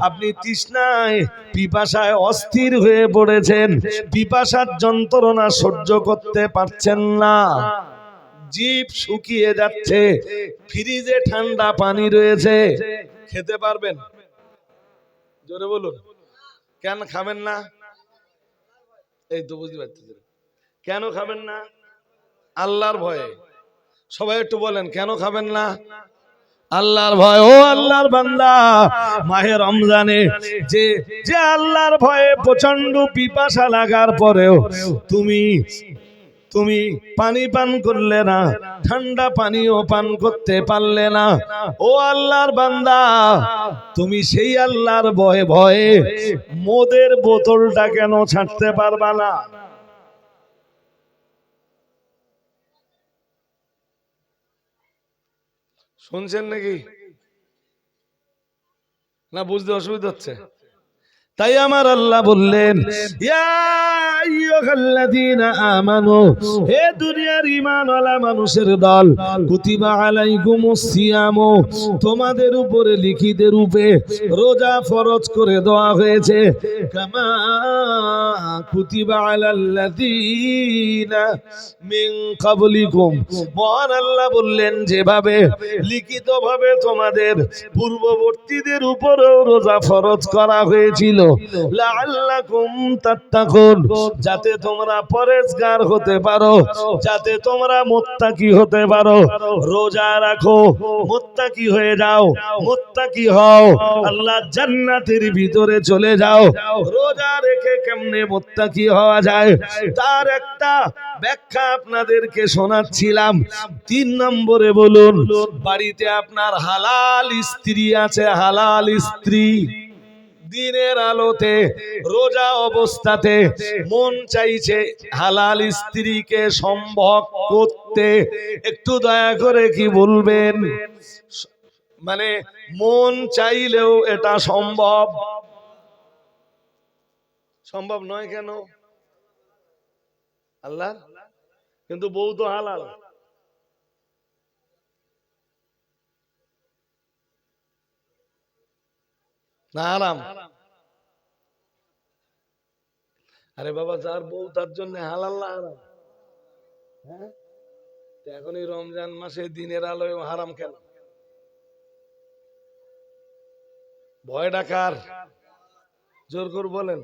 আপনি তৃষ্ণায় পিপাসায় অস্থির হয়ে পড়েছেন, পিপাসার যন্ত্রণা সহ্য করতে পারছেন না, জিভ শুকিয়ে যাচ্ছে, ফ্রিজে ঠান্ডা পানি রয়েছে, খেতে পারবেন? জোরে বলুন। কেন খাবেন না? এই তো বুঝতে পারতেছেন কেন খাবেন না? আল্লাহর ভয়ে। সবাই একটু বলেন কেন খাবেন না? আল্লাহর ভয়। ও আল্লাহর বান্দা, মাহে রমজানে যে যে আল্লাহর ভয়ে প্রচন্ড পিপাসা লাগার পরেও তুমি পানি পান করলে না, ঠান্ডা পানিও পান করতে পারলে না, ও আল্লাহর বান্দা, তুমি সেই আল্লাহর ভয়ে ভয়ে মদের বোতলটা কেন ছাড়তে পারবা না? শুনছেন নাকি? না বুঝতে অসুবিধা হচ্ছে? তাই আমার আল্লাহ বললেন ইয়া আইয়ুহাল্লাযীনা আমানু, হে দুনিয়ার ঈমানওয়ালা মানুষের দল, কুতিবা আলাইকুমুস সিয়ামু, তোমাদের উপরে লিখিত রূপে রোজা ফরজ করে দেওয়া হয়েছে, কামা কুতিবা আলাল্লাযীনা মিন ক্বাবলিকুম, মহান আল্লাহ বললেন যেভাবে লিখিতভাবে তোমাদের পূর্ববর্তীদের উপরেও রোজা ফরজ করা হয়েছিল, লাআল্লাকুম তাত্তাকুন, যাতে তোমরা পরেজগার হতে পারো, যাতে তোমরা মুত্তাকি হতে পারো। রোজা রাখো, মুত্তাকি হয়ে যাও, মুত্তাকি হও, আল্লাহ জান্নাতের ভিতরে চলে যাও। রোজা রেখে কেমনে মুত্তাকি হওয়া যায় তার একটা ব্যাখ্যা আপনাদেরকে শোনাচ্ছিলাম। 3 নম্বরে বলুন, বাড়িতে আপনার হালাল স্ত্রী আছে, হালাল স্ত্রী, দিনের আলোতে রোজা অবস্থাতে মন চাইছে হালাল স্ত্রীকে সম্ভোগ করতে, একটু দয়া করে কি বলবেন? মানে মন চাইলেও এটা সম্ভব? সম্ভব নয় কেন? আল্লাহ, কিন্তু বউ তো হালাল। না হারাম? আরে বাবা, যার বউ তার জন্য হালাল না হারাম? হ্যাঁ, এখন এই রমজান মাসে দিনের আলোয় হারাম কেন? ভয় ডাকার, জোর করে বলেন।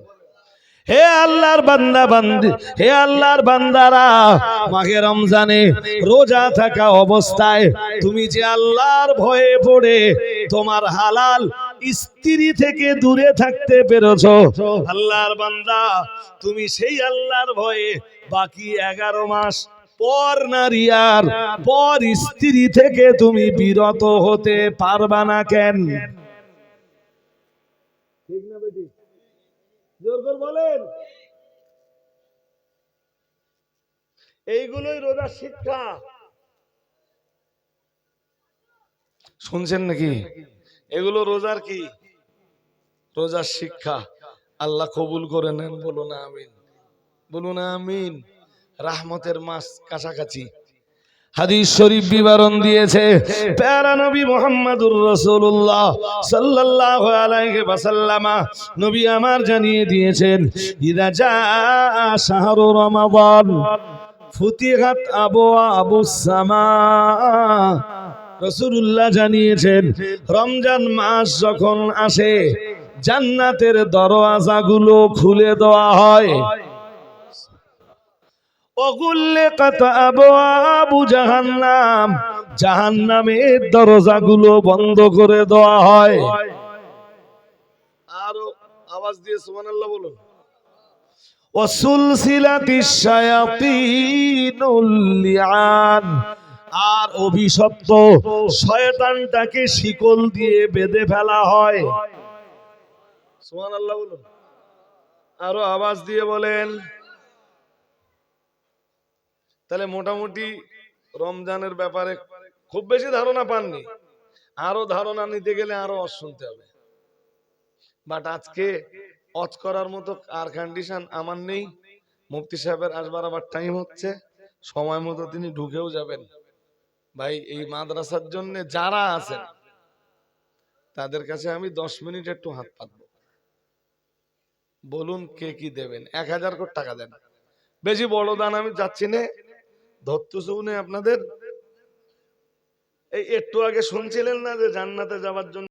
হে আল্লাহর বান্দা বান্দি, হে আল্লাহর বান্দারা, মাহে রমজানে রোজা থাকা অবস্থায় তুমি যে আল্লাহর ভয়ে পড়ে তোমার হালাল স্ত্রী থেকে দূরে থাকতে পেরেছো, আল্লাহর বান্দা, তুমি সেই আল্লাহর ভয়ে বাকি 11 মাস পর নারী আর পর স্ত্রী থেকে তুমি বিরত হতে পারবা না কেন? ঠিক না বেটি? জোর করে বলেন। এইগুলোই রোজার শিক্ষা। শুনছেন নাকি? এগুলো রোজার কি? রোজার শিক্ষা। আল্লাহ কবুল করে নেন, বলুন আমিন, বলুন আমিন। রহমতের মাস কাছাকাছি। হাদিস শরীফ বিবরণ দিয়েছে প্যারা নবী মুহাম্মদুর রাসূলুল্লাহ সাল্লাল্লাহু আলাইহি ওয়াসাল্লাম, নবী আমার জানিয়ে দিয়েছেন, ইদা জা শাহরু রমাদান ফুতিহাত আবওয়াবুস সামা। রাসূলুল্লাহ জানিয়েছেন, রমজান মাস যখন আসে জান্নাতের দরওয়াজাগুলো খুলে দেওয়া হয়। ওগুল্লিকাত আবওয়াবু জাহান্নাম, জাহান্নামের দরজাগুলো বন্ধ করে দেওয়া হয়। আরো আওয়াজ দিয়ে সুবহানাল্লাহ বলুন। ওয়াসুলসিলাতিশ শায়াতিনুল লিআন, আর অভিশপ্ত শয়তানটাকে শিকল দিয়ে বেঁধে ফেলা হয়। সুবহানাল্লাহ বলুন। আরো আওয়াজ দিয়ে বলেন। তাহলে মোটামুটি রমজানের ব্যাপারে খুব বেশি ধারণা পাননি, আরো ধারণা নিতে গেলে আরো শুনতে হবে। বাট আজকে অজ করার মতো আর কন্ডিশন আমার নেই। মুফতি সাহেবের আসবার আবার টাইম হচ্ছে, সময় মতো তিনি ঢুকেও যাবেন। ভাই, এই মাদ্রাসার জন্য যারা আছেন তাদের কাছে আমি 10 মিনিট একটু হাত পাতবো। বলুন কে কি দেবেন? 1000 করে টাকা দেন, বেশি বড় দান আমি যাচ্ছি না। ধরতে শুনে আপনাদের এই একটু আগে শুনছিলেন না যে জান্নাতে যাওয়ার জন্য